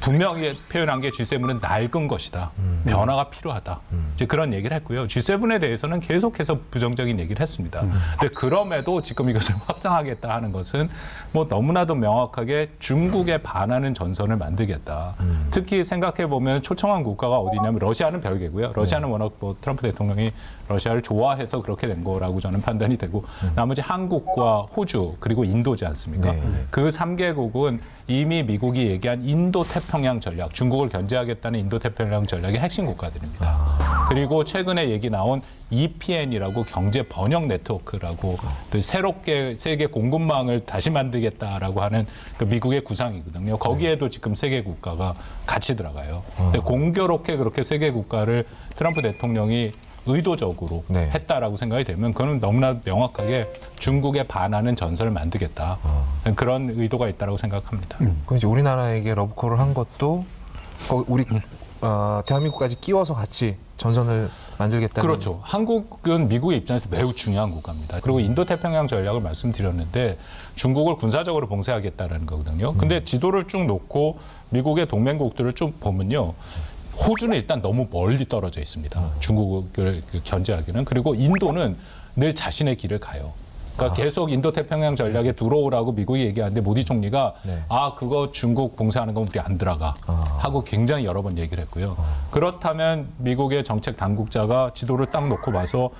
분명히 표현한 게 G7은 낡은 것이다. 변화가 필요하다. 이제 그런 얘기를 했고요. G7에 대해서는 계속해서 부정적인 얘기를 했습니다. 근데 그럼에도 지금 이것을 확장하겠다 하는 것은 뭐 너무나도 명확하게 중국에 반하는 전선을 만들겠다. 특히 생각해 보면 초청한 국가가 어디냐면 러시아는 별개고요. 러시아는 워낙 뭐 트럼프 대통령이 러시아를 좋아해서 그렇게 된 거라고 저는 판단이 되고, 나머지 한국과 호주 그리고 인도지 않습니까? 그 3개국은 이미 미국이 얘기한 인도 태평양 전략, 중국을 견제하겠다는 인도 태평양 전략의 핵심 국가들입니다. 그리고 최근에 얘기 나온 EPN이라고 경제 번역 네트워크라고 또 새롭게 세계 공급망을 다시 만들겠다라고 하는 그 미국의 구상이거든요. 거기에도 지금 세계 국가가 같이 들어가요. 근데 공교롭게 그렇게 세계 국가를 트럼프 대통령이 의도적으로 했다라고 생각이 되면 그건 너무나 명확하게 중국에 반하는 전선을 만들겠다. 그런 의도가 있다고 생각합니다. 그럼 이제 우리나라에게 러브콜을 한 것도 우리 대한민국까지 끼워서 같이 전선을 만들겠다는. 그렇죠. 한국은 미국의 입장에서 매우 중요한 국가입니다. 그리고 인도태평양 전략을 말씀드렸는데 중국을 군사적으로 봉쇄하겠다는 거거든요. 근데 지도를 쭉 놓고 미국의 동맹국들을 쭉 보면요. 호주는 일단 너무 멀리 떨어져 있습니다. 중국을 견제하기는. 그리고 인도는 늘 자신의 길을 가요. 그러니까 계속 인도태평양 전략에 들어오라고 미국이 얘기하는데 모디 총리가 그거 중국 봉쇄하는 건 우리 안 들어가 하고 굉장히 여러 번 얘기를 했고요. 그렇다면 미국의 정책 당국자가 지도를 딱 놓고 봐서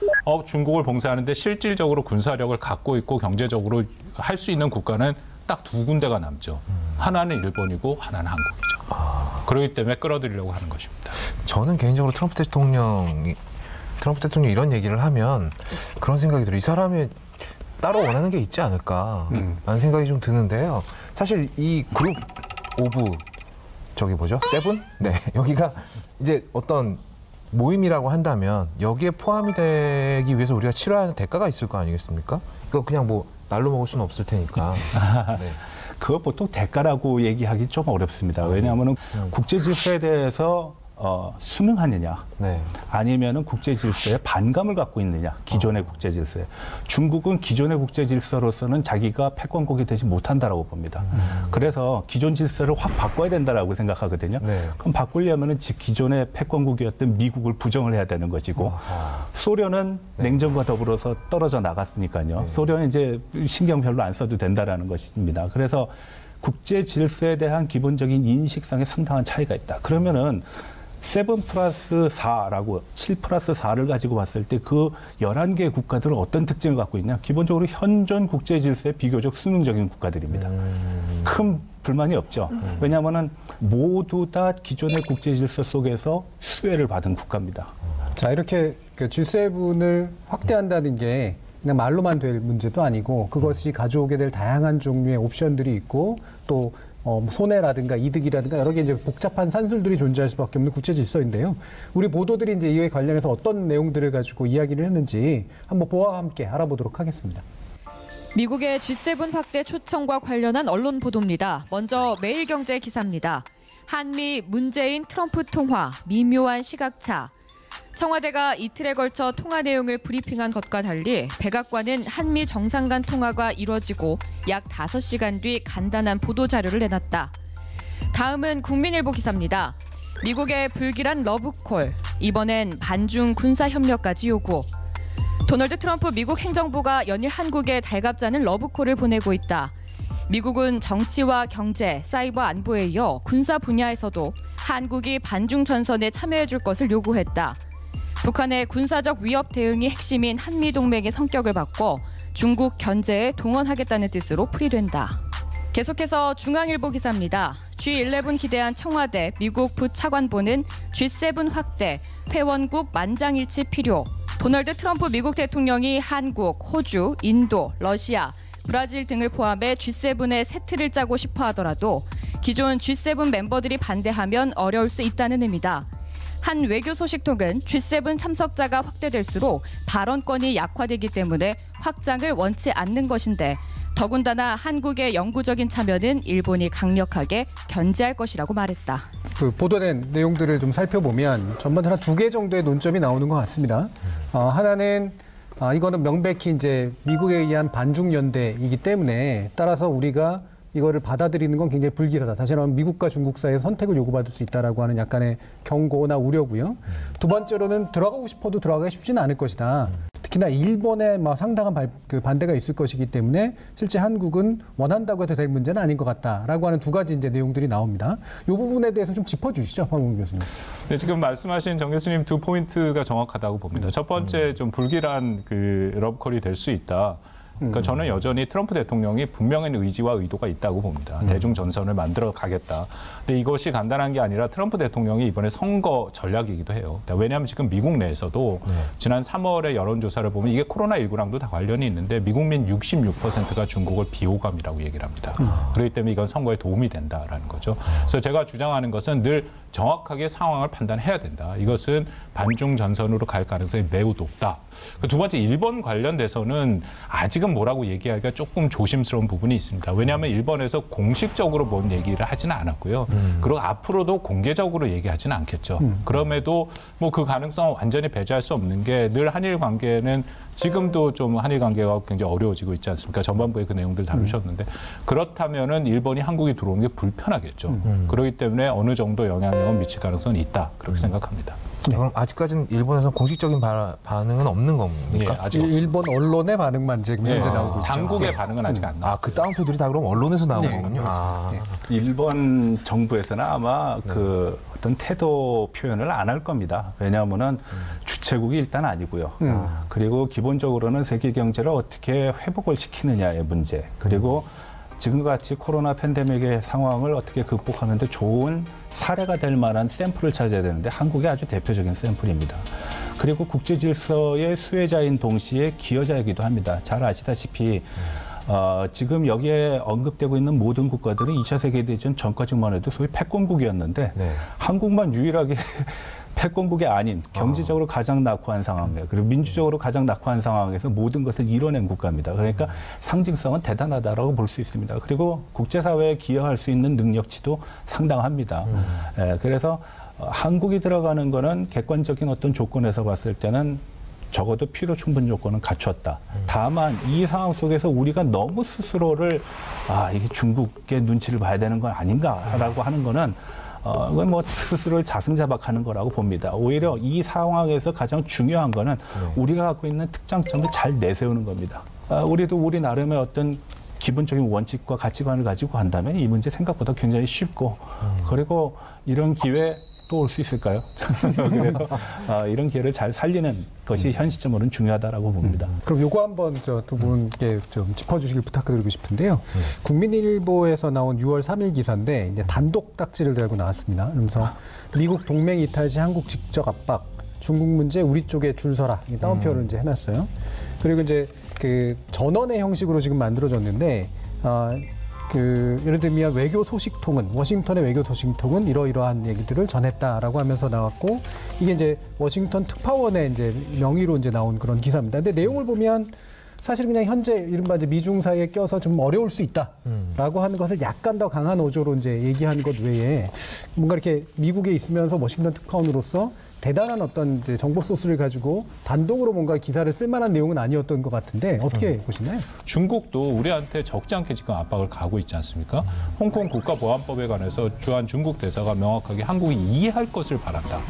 중국을 봉쇄하는데 실질적으로 군사력을 갖고 있고 경제적으로 할 수 있는 국가는 딱 두 군데가 남죠. 하나는 일본이고 하나는 한국이죠. 그렇기 때문에 끌어들이려고 하는 것입니다. 저는 개인적으로 트럼프 대통령이 이런 얘기를 하면 그런 생각이 들어요. 이 사람이 따로 원하는 게 있지 않을까라는 생각이 좀 드는데요. 사실 이 그룹 오브 세븐? 네, 여기가 이제 어떤 모임이라고 한다면 여기에 포함이 되기 위해서 우리가 치러야 하는 대가가 있을 거 아니겠습니까? 이거 그냥 뭐 날로 먹을 수는 없을 테니까. 네. 그거 보통 대가라고 얘기하기 좀 어렵습니다. 왜냐하면 국제 질서에 대해서 순응하느냐, 아니면은 국제 질서에 반감을 갖고 있느냐, 기존의 국제 질서에. 중국은 기존의 국제 질서로서는 자기가 패권국이 되지 못한다라고 봅니다. 그래서 기존 질서를 확 바꿔야 된다라고 생각하거든요. 그럼 바꾸려면은 기존의 패권국이었던 미국을 부정을 해야 되는 것이고, 소련은 냉전과 더불어서 떨어져 나갔으니까요. 소련은 이제 신경 별로 안 써도 된다라는 것입니다. 그래서 국제 질서에 대한 기본적인 인식상에 상당한 차이가 있다. 그러면은 7+4라고 7+4를 가지고 봤을 때 그 11개 국가들은 어떤 특징을 갖고 있냐? 기본적으로 현존 국제 질서에 비교적 수능적인 국가들입니다. 큰 불만이 없죠. 왜냐하면은 모두 다 기존의 국제 질서 속에서 수혜를 받은 국가입니다. 자, 이렇게 그 G7을 확대한다는 게 그냥 말로만 될 문제도 아니고 그것이 가져오게 될 다양한 종류의 옵션들이 있고 또 손해라든가 이득이라든가 여러 개 이제 복잡한 산술들이 존재할 수밖에 없는 국제 질서인데요. 우리 보도들이 이제 이에 관련해서 어떤 내용들을 가지고 이야기를 했는지 한번 보아와 함께 알아보도록 하겠습니다. 미국의 G7 확대 초청과 관련한 언론 보도입니다. 먼저 매일경제 기사입니다. 한미 문재인 트럼프 통화 미묘한 시각차. 청와대가 이틀에 걸쳐 통화 내용을 브리핑한 것과 달리 백악관은 한미 정상 간 통화가 이뤄지고 약 5시간 뒤 간단한 보도 자료를 내놨다. 다음은 국민일보 기사입니다. 미국의 불길한 러브콜, 이번엔 반중 군사협력까지 요구. 도널드 트럼프 미국 행정부가 연일 한국에 달갑지 않은 러브콜을 보내고 있다. 미국은 정치와 경제, 사이버 안보에 이어 군사 분야에서도 한국이 반중 전선에 참여해줄 것을 요구했다. 북한의 군사적 위협 대응이 핵심인 한미동맹의 성격을 바꿔 중국 견제에 동원하겠다는 뜻으로 풀이된다. 계속해서 중앙일보 기사입니다. G11 기대한 청와대, 미국 부차관보는 G7 확대, 회원국 만장일치 필요. 도널드 트럼프 미국 대통령이 한국, 호주, 인도, 러시아, 브라질 등을 포함해 G7의 세트를 짜고 싶어 하더라도 기존 G7 멤버들이 반대하면 어려울 수 있다는 의미다. 한 외교 소식통은 G7 참석자가 확대될수록 발언권이 약화되기 때문에 확장을 원치 않는 것인데 더군다나 한국의 영구적인 참여는 일본이 강력하게 견제할 것이라고 말했다. 그 보도된 내용들을 좀 살펴보면 전반적으로 한 2개 정도의 논점이 나오는 것 같습니다. 하나는 이거는 명백히 이제 미국에 의한 반중 연대이기 때문에 따라서 우리가 이거를 받아들이는 건 굉장히 불길하다. 다시 말하면 미국과 중국 사이에 선택을 요구받을 수 있다라고 하는 약간의 경고나 우려고요. 두 번째로는 들어가고 싶어도 들어가기 쉽지는 않을 것이다. 특히나 일본에 상당한 반대가 있을 것이기 때문에 실제 한국은 원한다고 해도 될 문제는 아닌 것 같다라고 하는 2가지 이제 내용들이 나옵니다. 이 부분에 대해서 좀 짚어주시죠, 황홍 교수님. 네, 지금 말씀하신 정 교수님 2포인트가 정확하다고 봅니다. 첫 번째 좀 불길한 그 러브콜이 될 수 있다. 그러니까 저는 여전히 트럼프 대통령이 분명한 의지와 의도가 있다고 봅니다. 대중 전선을 만들어 가겠다. 근데 이것이 간단한 게 아니라 트럼프 대통령이 이번에 선거 전략이기도 해요. 왜냐하면 지금 미국 내에서도 지난 3월의 여론조사를 보면 이게 코로나19랑도 다 관련이 있는데 미국민 66%가 중국을 비호감이라고 얘기를 합니다. 그렇기 때문에 이건 선거에 도움이 된다라는 거죠. 그래서 제가 주장하는 것은 늘 정확하게 상황을 판단해야 된다. 이것은 반중 전선으로 갈 가능성이 매우 높다. 두 번째, 일본 관련돼서는 아직은 뭐라고 얘기하기가 조금 조심스러운 부분이 있습니다. 왜냐하면 일본에서 공식적으로 뭔 얘기를 하지는 않았고요. 그리고 앞으로도 공개적으로 얘기하지는 않겠죠. 그럼에도 뭐 그 가능성은 완전히 배제할 수 없는 게 늘 한일 관계는 지금도 좀 한일 관계가 굉장히 어려워지고 있지 않습니까? 전반부에 그 내용들 다루셨는데 그렇다면은 일본이 한국에 들어오는 게 불편하겠죠. 그렇기 때문에 어느 정도 영향력은 미칠 가능성은 있다. 그렇게 생각합니다. 그럼 아직까지는 일본에서 공식적인 반응은 없는 겁니까? 예, 아직 일본 언론의 반응만 지금 현재 나오고 있죠. 당국의 반응은 아직 안 나와요. 그 다운표들이 다 그럼 언론에서 나온 거군요. 일본 정부에서는 아마 그 어떤 태도 표현을 안 할 겁니다. 왜냐하면은 주최국이 일단 아니고요. 그리고 기본적으로는 세계 경제를 어떻게 회복을 시키느냐의 문제. 그리고 지금같이 코로나 팬데믹의 상황을 어떻게 극복하는 데 좋은 사례가 될 만한 샘플을 찾아야 되는데 한국이 아주 대표적인 샘플입니다. 그리고 국제 질서의 수혜자인 동시에 기여자이기도 합니다. 잘 아시다시피 지금 여기에 언급되고 있는 모든 국가들은 2차 세계대전 전까지만 해도 소위 패권국이었는데 한국만 유일하게 패권국이 아닌 경제적으로 가장 낙후한 상황이에요. 그리고 민주적으로 가장 낙후한 상황에서 모든 것을 이뤄낸 국가입니다. 그러니까 상징성은 대단하다라고 볼 수 있습니다. 그리고 국제사회에 기여할 수 있는 능력치도 상당합니다. 그래서 한국이 들어가는 거는 객관적인 어떤 조건에서 봤을 때는 적어도 필요 충분 조건은 갖췄다. 다만 이 상황 속에서 우리가 너무 스스로를 이게 중국의 눈치를 봐야 되는 건 아닌가라고 하는 거는 그건 뭐 스스로를 자승자박하는 거라고 봅니다. 오히려 이 상황에서 가장 중요한 거는 우리가 갖고 있는 특장점을 잘 내세우는 겁니다. 우리도 우리 나름의 어떤 기본적인 원칙과 가치관을 가지고 한다면 이 문제 생각보다 굉장히 쉽고 그리고 이런 기회 또 올 수 있을까요? 그래서 이런 기회를 잘 살리는 것이 현 시점으로는 중요하다라고 봅니다. 그럼 요거 한번 두 분께 좀 짚어주시길 부탁드리고 싶은데요. 국민일보에서 나온 6월 3일 기사인데 이제 단독 딱지를 달고 나왔습니다. 그러면서 미국 동맹 이탈 시 한국 직접 압박, 중국 문제 우리 쪽에 줄 서라 따옴표를 이제 해놨어요. 그리고 이제 그 전원의 형식으로 지금 만들어졌는데. 예를 들면 외교 소식통은 워싱턴의 외교 소식통은 이러이러한 얘기들을 전했다라고 하면서 나왔고 이게 이제 워싱턴 특파원의 이제 명의로 이제 나온 그런 기사입니다. 근데 내용을 보면 사실 그냥 현재 이른바 이제 미중 사이에 껴서 좀 어려울 수 있다라고 하는 것을 약간 더 강한 어조로 이제 얘기한 것 외에 뭔가 이렇게 미국에 있으면서 워싱턴 특파원으로서 대단한 어떤 이제 정보 소스를 가지고 단독으로 뭔가 기사를 쓸 만한 내용은 아니었던 것 같은데 어떻게 보시나요? 중국도 우리한테 적지 않게 지금 압박을 가하고 있지 않습니까? 홍콩 국가보안법에 관해서 주한 중국 대사가 명확하게 한국이 이해할 것을 바란다.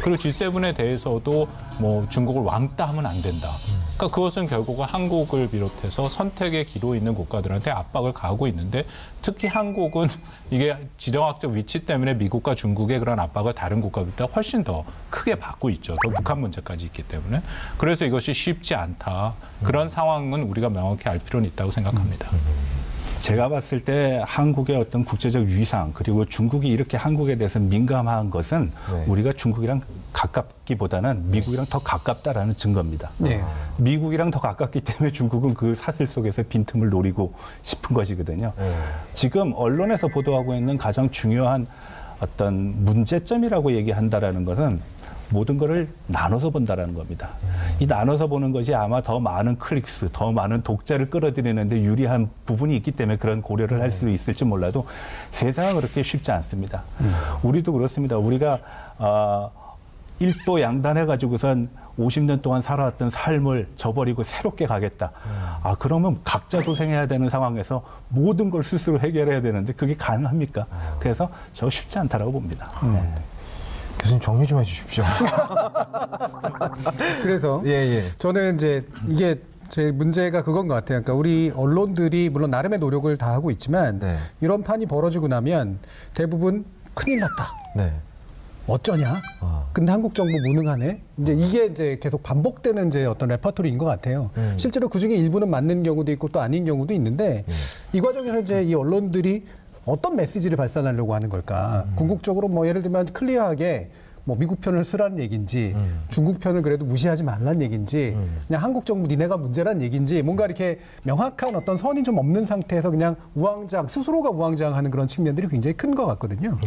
그리고 G7에 대해서도 뭐 중국을 왕따하면 안 된다. 그러니까 그것은 결국은 한국을 비롯해서 선택의 기로 있는 국가들한테 압박을 가하고 있는데 특히 한국은 이게 지정학적 위치 때문에 미국과 중국의 그런 압박을 다른 국가들보다 훨씬 더 크게 받고 있죠. 또 북한 문제까지 있기 때문에. 그래서 이것이 쉽지 않다. 그런 상황은 우리가 명확히 알 필요는 있다고 생각합니다. 제가 봤을 때 한국의 어떤 국제적 위상 그리고 중국이 이렇게 한국에 대해서 민감한 것은 우리가 중국이랑 가깝기보다는 미국이랑 더 가깝다라는 증거입니다. 미국이랑 더 가깝기 때문에 중국은 그 사슬 속에서 빈틈을 노리고 싶은 것이거든요. 지금 언론에서 보도하고 있는 가장 중요한 어떤 문제점이라고 얘기한다라는 것은 모든 것을 나눠서 본다라는 겁니다. 이 나눠서 보는 것이 아마 더 많은 클릭수, 더 많은 독자를 끌어들이는데 유리한 부분이 있기 때문에 그런 고려를 할 수 있을지 몰라도 세상은 그렇게 쉽지 않습니다. 우리도 그렇습니다. 우리가 일도 양단해가지고선 50년 동안 살아왔던 삶을 저버리고 새롭게 가겠다. 그러면 각자 도생해야 되는 상황에서 모든 걸 스스로 해결해야 되는데 그게 가능합니까? 그래서 저 쉽지 않다라고 봅니다. 교수님 정리 좀 해주십시오. 그래서 저는 이제 이게 제 문제가 그건 것 같아요. 그러니까 우리 언론들이 물론 나름의 노력을 다 하고 있지만 이런 판이 벌어지고 나면 대부분 큰일 났다. 어쩌냐? 근데 한국 정부 무능하네. 이제 이게 이제 계속 반복되는 이제 어떤 레퍼토리인 것 같아요. 실제로 그 중에 일부는 맞는 경우도 있고 또 아닌 경우도 있는데 이 과정에서 이제 이 언론들이 어떤 메시지를 발산하려고 하는 걸까? 궁극적으로 뭐 예를 들면 클리어하게 뭐 미국 편을 쓰라는 얘기인지 중국 편을 그래도 무시하지 말라는 얘기인지 그냥 한국 정부 니네가 문제란 얘기인지 뭔가 이렇게 명확한 어떤 선이 좀 없는 상태에서 그냥 우왕좌왕 스스로가 우왕좌왕하는 그런 측면들이 굉장히 큰 것 같거든요.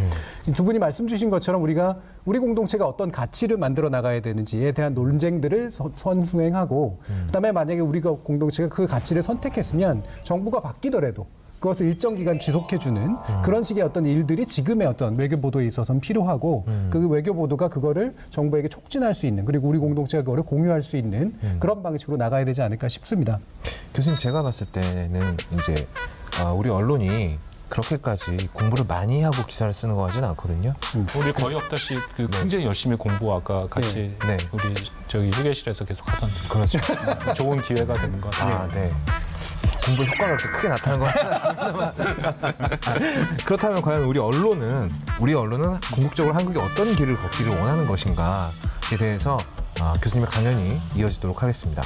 두 분이 말씀 주신 것처럼 우리가 우리 공동체가 어떤 가치를 만들어 나가야 되는지에 대한 논쟁들을 선수행하고 그다음에 만약에 우리가 공동체가 그 가치를 선택했으면 정부가 바뀌더라도 그것을 일정 기간 지속해주는 그런 식의 어떤 일들이 지금의 어떤 외교 보도에 있어서는 필요하고 그 외교 보도가 그거를 정부에게 촉진할 수 있는 그리고 우리 공동체가 그거를 공유할 수 있는 그런 방식으로 나가야 되지 않을까 싶습니다. 교수님 제가 봤을 때는 이제 우리 언론이 그렇게까지 공부를 많이 하고 기사를 쓰는 것 같지는 않거든요. 우리 거의 없다시 굉장히 열심히 공부 아까 같이 우리 저기 휴게실에서 계속 하던데. 그렇죠. 좋은 기회가 되는 것 같아요. 네. 공부 효과가 그렇게 크게 나타나는 것 같지는 않습니다만 그렇다면 과연 우리 언론은 궁극적으로 한국이 어떤 길을 걷기를 원하는 것인가에 대해서 교수님의 강연이 이어지도록 하겠습니다.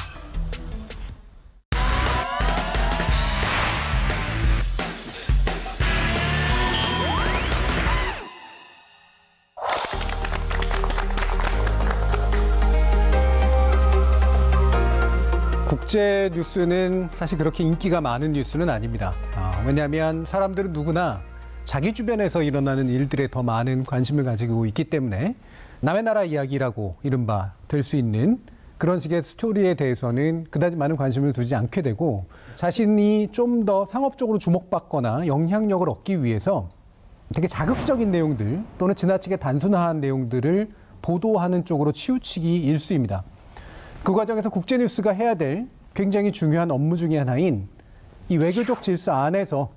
국제 뉴스는 사실 그렇게 인기가 많은 뉴스는 아닙니다. 왜냐하면 사람들은 누구나 자기 주변에서 일어나는 일들에 더 많은 관심을 가지고 있기 때문에 남의 나라 이야기라고 이른바 될 수 있는 그런 식의 스토리에 대해서는 그다지 많은 관심을 두지 않게 되고 자신이 좀 더 상업적으로 주목받거나 영향력을 얻기 위해서 되게 자극적인 내용들 또는 지나치게 단순화한 내용들을 보도하는 쪽으로 치우치기 일쑤입니다. 그 과정에서 국제뉴스가 해야 될 굉장히 중요한 업무 중에 하나인 이 외교적 질서 안에서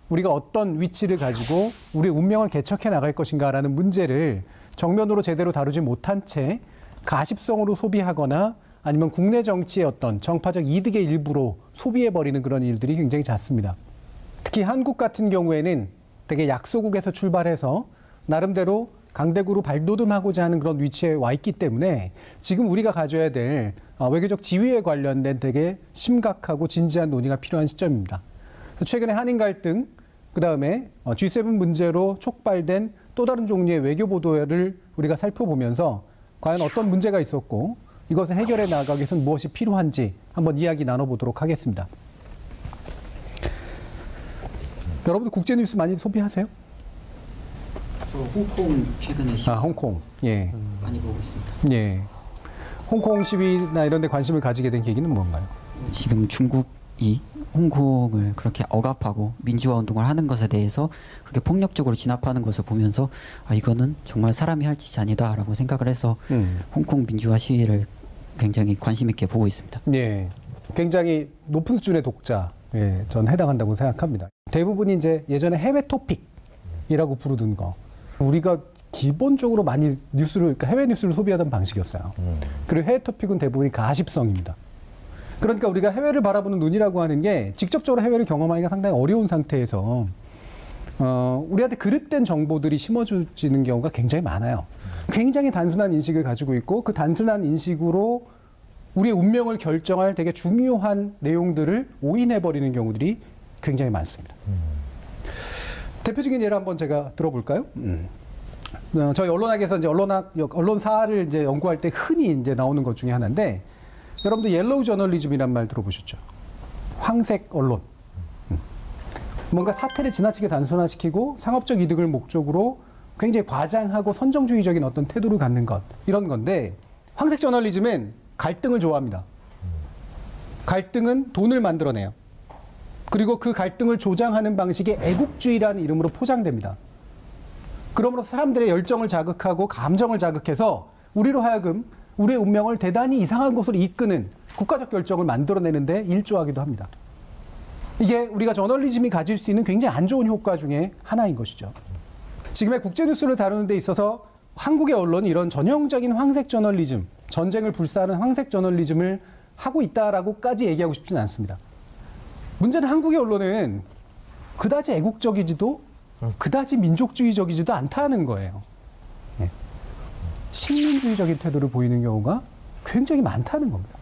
우리가 어떤 위치를 가지고 우리의 운명을 개척해 나갈 것인가라는 문제를 정면으로 제대로 다루지 못한 채 가십성으로 소비하거나 아니면 국내 정치의 어떤 정파적 이득의 일부로 소비해버리는 그런 일들이 굉장히 잦습니다. 특히 한국 같은 경우에는 되게 약소국에서 출발해서 나름대로 강대국으로 발돋움하고자 하는 그런 위치에 와 있기 때문에 지금 우리가 가져야 될 외교적 지위에 관련된 되게 심각하고 진지한 논의가 필요한 시점입니다. 최근에 한인 갈등, 그다음에 G7 문제로 촉발된 또 다른 종류의 외교 보도를 우리가 살펴보면서 과연 어떤 문제가 있었고 이것을 해결해 나가기 위해서는 무엇이 필요한지 한번 이야기 나눠보도록 하겠습니다. 여러분들 국제뉴스 많이 소비하세요? 홍콩 최근에 홍콩. 예. 많이 보고 있습니다. 예. 홍콩 시위나 이런 데 관심을 가지게 된 계기는 뭔가요? 지금 중국이 홍콩을 그렇게 억압하고 민주화 운동을 하는 것에 대해서 그렇게 폭력적으로 진압하는 것을 보면서 이거는 정말 사람이 할 짓이 아니다라고 생각을 해서 홍콩 민주화 시위를 굉장히 관심 있게 보고 있습니다. 예. 굉장히 높은 수준의 독자에 전 해당한다고 생각합니다. 대부분이 이제 예전에 해외 토픽이라고 부르던 거. 우리가 기본적으로 많이 뉴스를, 그러니까 해외 뉴스를 소비하던 방식이었어요. 그리고 해외 토픽은 대부분이 가십성입니다. 그러니까 우리가 해외를 바라보는 눈이라고 하는 게 직접적으로 해외를 경험하기가 상당히 어려운 상태에서 우리한테 그릇된 정보들이 심어주지는 경우가 굉장히 많아요. 굉장히 단순한 인식을 가지고 있고 그 단순한 인식으로 우리의 운명을 결정할 되게 중요한 내용들을 오인해버리는 경우들이 굉장히 많습니다. 대표적인 예를 한번 제가 들어볼까요? 저희 언론학에서 이제 언론사를 이제 연구할 때 흔히 이제 나오는 것 중에 하나인데, 여러분들 옐로우 저널리즘이란 말 들어보셨죠? 황색 언론. 뭔가 사태를 지나치게 단순화시키고 상업적 이득을 목적으로 굉장히 과장하고 선정주의적인 어떤 태도를 갖는 것, 이런 건데, 황색 저널리즘은 갈등을 좋아합니다. 갈등은 돈을 만들어내요. 그리고 그 갈등을 조장하는 방식이 애국주의라는 이름으로 포장됩니다. 그러므로 사람들의 열정을 자극하고 감정을 자극해서 우리로 하여금 우리의 운명을 대단히 이상한 곳으로 이끄는 국가적 결정을 만들어내는데 일조하기도 합니다. 이게 우리가 저널리즘이 가질 수 있는 굉장히 안 좋은 효과 중에 하나인 것이죠. 지금의 국제뉴스를 다루는 데 있어서 한국의 언론이 이런 전형적인 황색 저널리즘, 전쟁을 불사하는 황색 저널리즘을 하고 있다라고까지 얘기하고 싶지는 않습니다. 문제는 한국의 언론은 그다지 애국적이지도 그다지 민족주의적이지도 않다는 거예요. 예. 식민주의적인 태도를 보이는 경우가 굉장히 많다는 겁니다.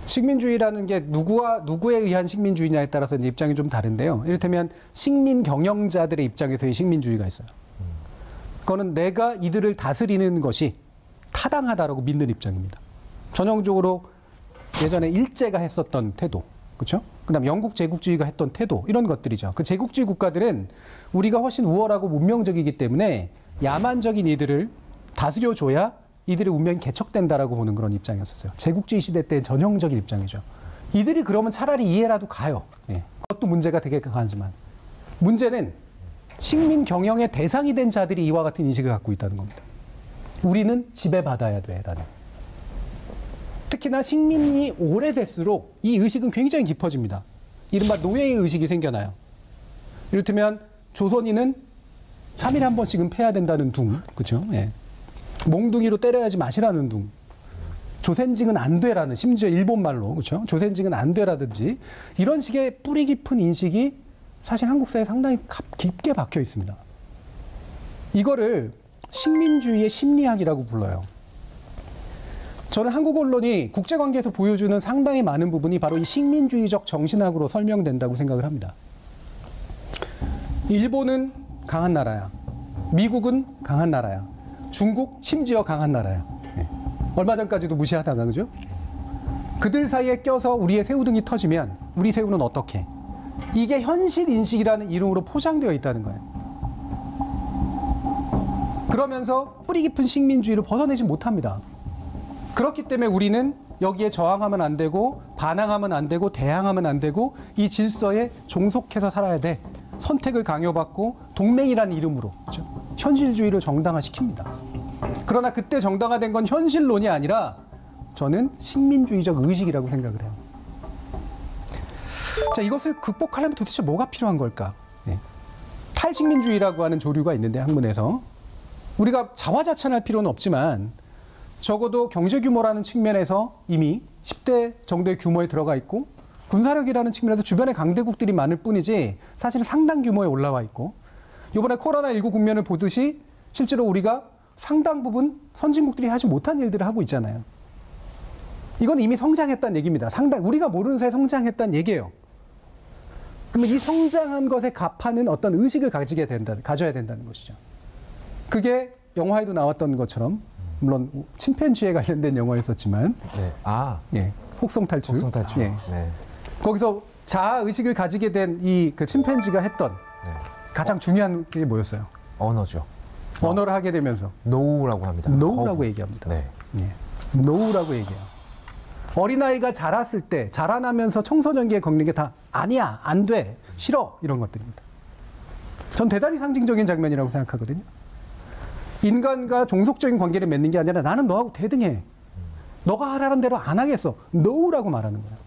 식민주의라는 게 누구에 의한 식민주의냐에 따라서 이제 입장이 좀 다른데요. 이를테면 식민 경영자들의 입장에서의 식민주의가 있어요. 그거는 내가 이들을 다스리는 것이 타당하다라고 믿는 입장입니다. 전형적으로 예전에 일제가 했었던 태도, 그렇죠? 그다음 영국 제국주의가 했던 태도, 이런 것들이죠. 그 제국주의 국가들은 우리가 훨씬 우월하고 문명적이기 때문에 야만적인 이들을 다스려줘야 이들의 운명이 개척된다라고 보는 그런 입장이었어요. 제국주의 시대 때 전형적인 입장이죠. 이들이 그러면 차라리 이해라도 가요. 예. 그것도 문제가 되게 강하지만 문제는 식민 경영의 대상이 된 자들이 이와 같은 인식을 갖고 있다는 겁니다. 우리는 지배받아야 돼라는. 특히나 식민이 오래될수록 이 의식은 굉장히 깊어집니다. 이른바 노예의 의식이 생겨나요. 이를테면 조선인은 3일에 한 번씩은 패야 된다는 둥, 그렇죠? 예. 몽둥이로 때려야지 마시라는 둥. 조센징은 안 돼라는, 심지어 일본 말로, 그렇죠? 조센징은 안 돼라든지 이런 식의 뿌리 깊은 인식이 사실 한국 사회에 상당히 깊게 박혀 있습니다. 이거를 식민주의의 심리학이라고 불러요. 저는 한국 언론이 국제관계에서 보여주는 상당히 많은 부분이 바로 이 식민주의적 정신학으로 설명된다고 생각을 합니다. 일본은 강한 나라야. 미국은 강한 나라야. 중국 심지어 강한 나라야. 예. 얼마 전까지도 무시하다가, 그죠? 그들 사이에 껴서 우리의 새우등이 터지면 우리 새우는 어떻게? 이게 현실 인식이라는 이름으로 포장되어 있다는 거예요. 그러면서 뿌리 깊은 식민주의를 벗어내지 못합니다. 그렇기 때문에 우리는 여기에 저항하면 안 되고 반항하면 안 되고 대항하면 안 되고 이 질서에 종속해서 살아야 돼. 선택을 강요받고 동맹이라는 이름으로, 그렇죠? 현실주의를 정당화시킵니다. 그러나 그때 정당화된 건 현실론이 아니라 저는 식민주의적 의식이라고 생각을 해요. 자, 이것을 극복하려면 도대체 뭐가 필요한 걸까? 예. 탈식민주의라고 하는 조류가 있는데 학문에서 우리가 자화자찬할 필요는 없지만 적어도 경제 규모라는 측면에서 이미 10대 정도의 규모에 들어가 있고 군사력이라는 측면에서 주변에 강대국들이 많을 뿐이지 사실은 상당 규모에 올라와 있고 이번에 코로나19 국면을 보듯이 실제로 우리가 상당 부분 선진국들이 하지 못한 일들을 하고 있잖아요. 이건 이미 성장했다는 얘기입니다. 우리가 모르는 사이에 성장했다는 얘기예요. 그러면 이 성장한 것에 값하는 어떤 의식을 가져야 된다는 것이죠. 그게 영화에도 나왔던 것처럼 물론 침팬지에 관련된 영화였었지만 네. 예, 혹성탈출. 혹성탈출. 예. 네. 거기서 자아 의식을 가지게 된 이 그 침팬지가 했던 가장 중요한 게 뭐였어요? 언어죠. 언어를 하게 되면서 노우라고 합니다. 노우라고 얘기합니다. 네. 예. 노우라고 얘기해요. 어린아이가 자랐을 때 자라나면서 청소년기에 겪는 게 다 아니야, 안 돼, 싫어 이런 것들입니다. 전 대단히 상징적인 장면이라고 생각하거든요. 인간과 종속적인 관계를 맺는 게 아니라 나는 너하고 대등해. 너가 하라는 대로 안 하겠어. 노우라고 말하는 거야.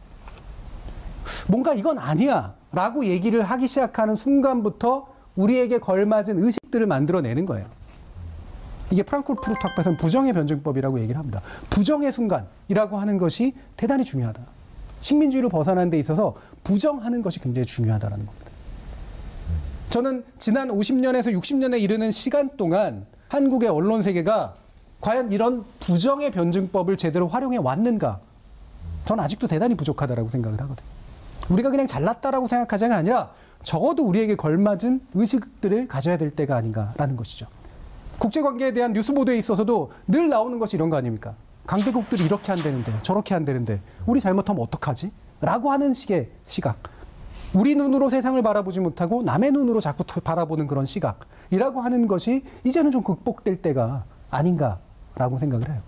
뭔가 이건 아니야 라고 얘기를 하기 시작하는 순간부터 우리에게 걸맞은 의식들을 만들어내는 거예요. 이게 프랑크푸르트 학파에서는 부정의 변증법이라고 얘기를 합니다. 부정의 순간이라고 하는 것이 대단히 중요하다. 식민주의로 벗어나는 데 있어서 부정하는 것이 굉장히 중요하다는 겁니다. 저는 지난 50년에서 60년에 이르는 시간 동안 한국의 언론 세계가 과연 이런 부정의 변증법을 제대로 활용해 왔는가? 저는 아직도 대단히 부족하다라고 생각을 하거든요. 우리가 그냥 잘났다라고 생각하자가 아니라 적어도 우리에게 걸맞은 의식들을 가져야 될 때가 아닌가라는 것이죠. 국제관계에 대한 뉴스 보도에 있어서도 늘 나오는 것이 이런 거 아닙니까? 강대국들이 이렇게 한다는데 저렇게 한다는데 우리 잘못하면 어떡하지? 라고 하는 식의 시각. 우리 눈으로 세상을 바라보지 못하고 남의 눈으로 자꾸 바라보는 그런 시각이라고 하는 것이 이제는 좀 극복될 때가 아닌가라고 생각을 해요.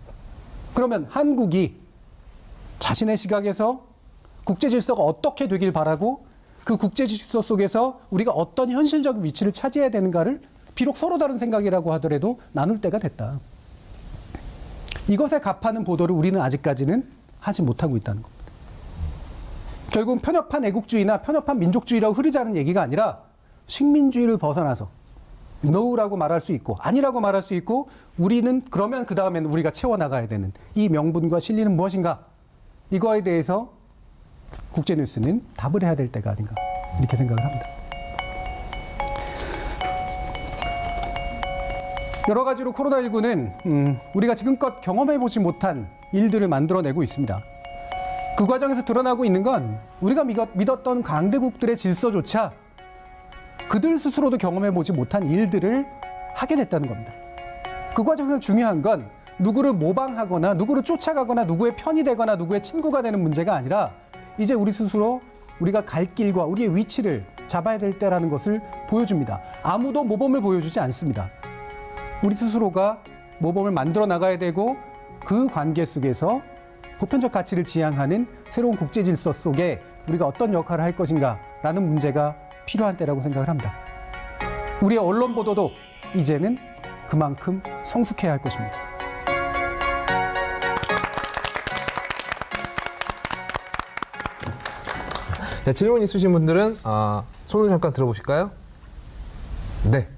그러면 한국이 자신의 시각에서 국제 질서가 어떻게 되길 바라고 그 국제 질서 속에서 우리가 어떤 현실적 위치를 차지해야 되는가를 비록 서로 다른 생각이라고 하더라도 나눌 때가 됐다. 이것에 값하는 보도를 우리는 아직까지는 하지 못하고 있다는 겁니다. 결국 편협한 애국주의나 편협한 민족주의라고 흐르자는 얘기가 아니라 식민주의를 벗어나서 no라고 말할 수 있고 아니라고 말할 수 있고 우리는 그러면 그 다음에는 우리가 채워나가야 되는 이 명분과 진리는 무엇인가? 이거에 대해서 국제뉴스는 답을 해야 될 때가 아닌가 이렇게 생각을 합니다. 여러 가지로 코로나19는 우리가 지금껏 경험해보지 못한 일들을 만들어내고 있습니다. 그 과정에서 드러나고 있는 건 우리가 믿었던 강대국들의 질서조차 그들 스스로도 경험해보지 못한 일들을 하게 됐다는 겁니다. 그 과정에서 중요한 건 누구를 모방하거나 누구를 쫓아가거나 누구의 편이 되거나 누구의 친구가 되는 문제가 아니라 이제 우리 스스로 우리가 갈 길과 우리의 위치를 잡아야 될 때라는 것을 보여줍니다. 아무도 모범을 보여주지 않습니다. 우리 스스로가 모범을 만들어 나가야 되고 그 관계 속에서 보편적 가치를 지향하는 새로운 국제 질서 속에 우리가 어떤 역할을 할 것인가라는 문제가 필요한 때라고 생각을 합니다. 우리의 언론 보도도 이제는 그만큼 성숙해야 할 것입니다. 네, 질문 있으신 분들은 손을 잠깐 들어보실까요? 네.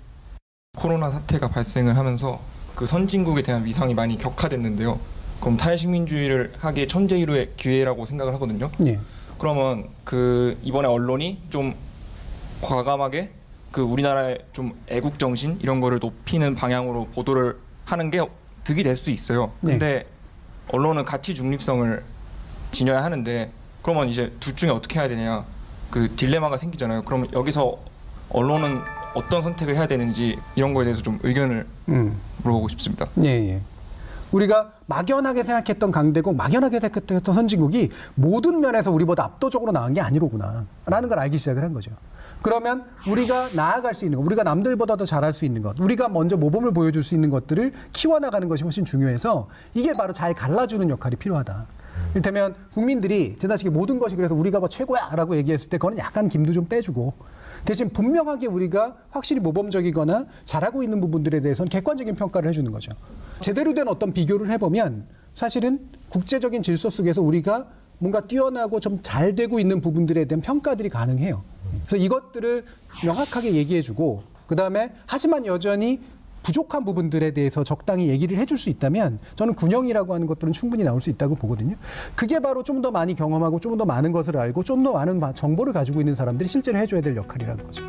코로나 사태가 발생을 하면서 그 선진국에 대한 위상이 많이 격하됐는데요. 그럼 탈식민주의를 하기에 천재일우의 기회라고 생각을 하거든요. 예. 그러면 그 이번에 언론이 좀 과감하게 그 우리나라의 좀 애국 정신 이런 거를 높이는 방향으로 보도를 하는 게 득이 될 수 있어요. 근데 언론은 가치 중립성을 지녀야 하는데 그러면 이제 둘 중에 어떻게 해야 되냐 그 딜레마가 생기잖아요. 그러면 여기서 언론은 어떤 선택을 해야 되는지 이런 거에 대해서 좀 의견을 물어보고 싶습니다. 예. 우리가 막연하게 생각했던 강대국, 막연하게 생각했던 선진국이 모든 면에서 우리보다 압도적으로 나은 게 아니로구나 라는 걸 알기 시작을 한 거죠. 그러면 우리가 나아갈 수 있는 것, 우리가 남들보다 더 잘할 수 있는 것, 우리가 먼저 모범을 보여줄 수 있는 것들을 키워나가는 것이 훨씬 중요해서 이게 바로 잘 갈라주는 역할이 필요하다. 이를테면 국민들이 지나치게 모든 것이 그래서 우리가 뭐 최고야 라고 얘기했을 때 그거는 약간 김도 좀 빼주고 대신 분명하게 우리가 확실히 모범적이거나 잘하고 있는 부분들에 대해서는 객관적인 평가를 해주는 거죠. 제대로 된 어떤 비교를 해보면 사실은 국제적인 질서 속에서 우리가 뭔가 뛰어나고 좀 잘 되고 있는 부분들에 대한 평가들이 가능해요. 그래서 이것들을 명확하게 얘기해주고 그다음에 하지만 여전히 부족한 부분들에 대해서 적당히 얘기를 해줄 수 있다면 저는 균형이라고 하는 것들은 충분히 나올 수 있다고 보거든요. 그게 바로 좀 더 많이 경험하고 좀 더 많은 것을 알고 좀 더 많은 정보를 가지고 있는 사람들이 실제로 해줘야 될 역할이라는 거죠.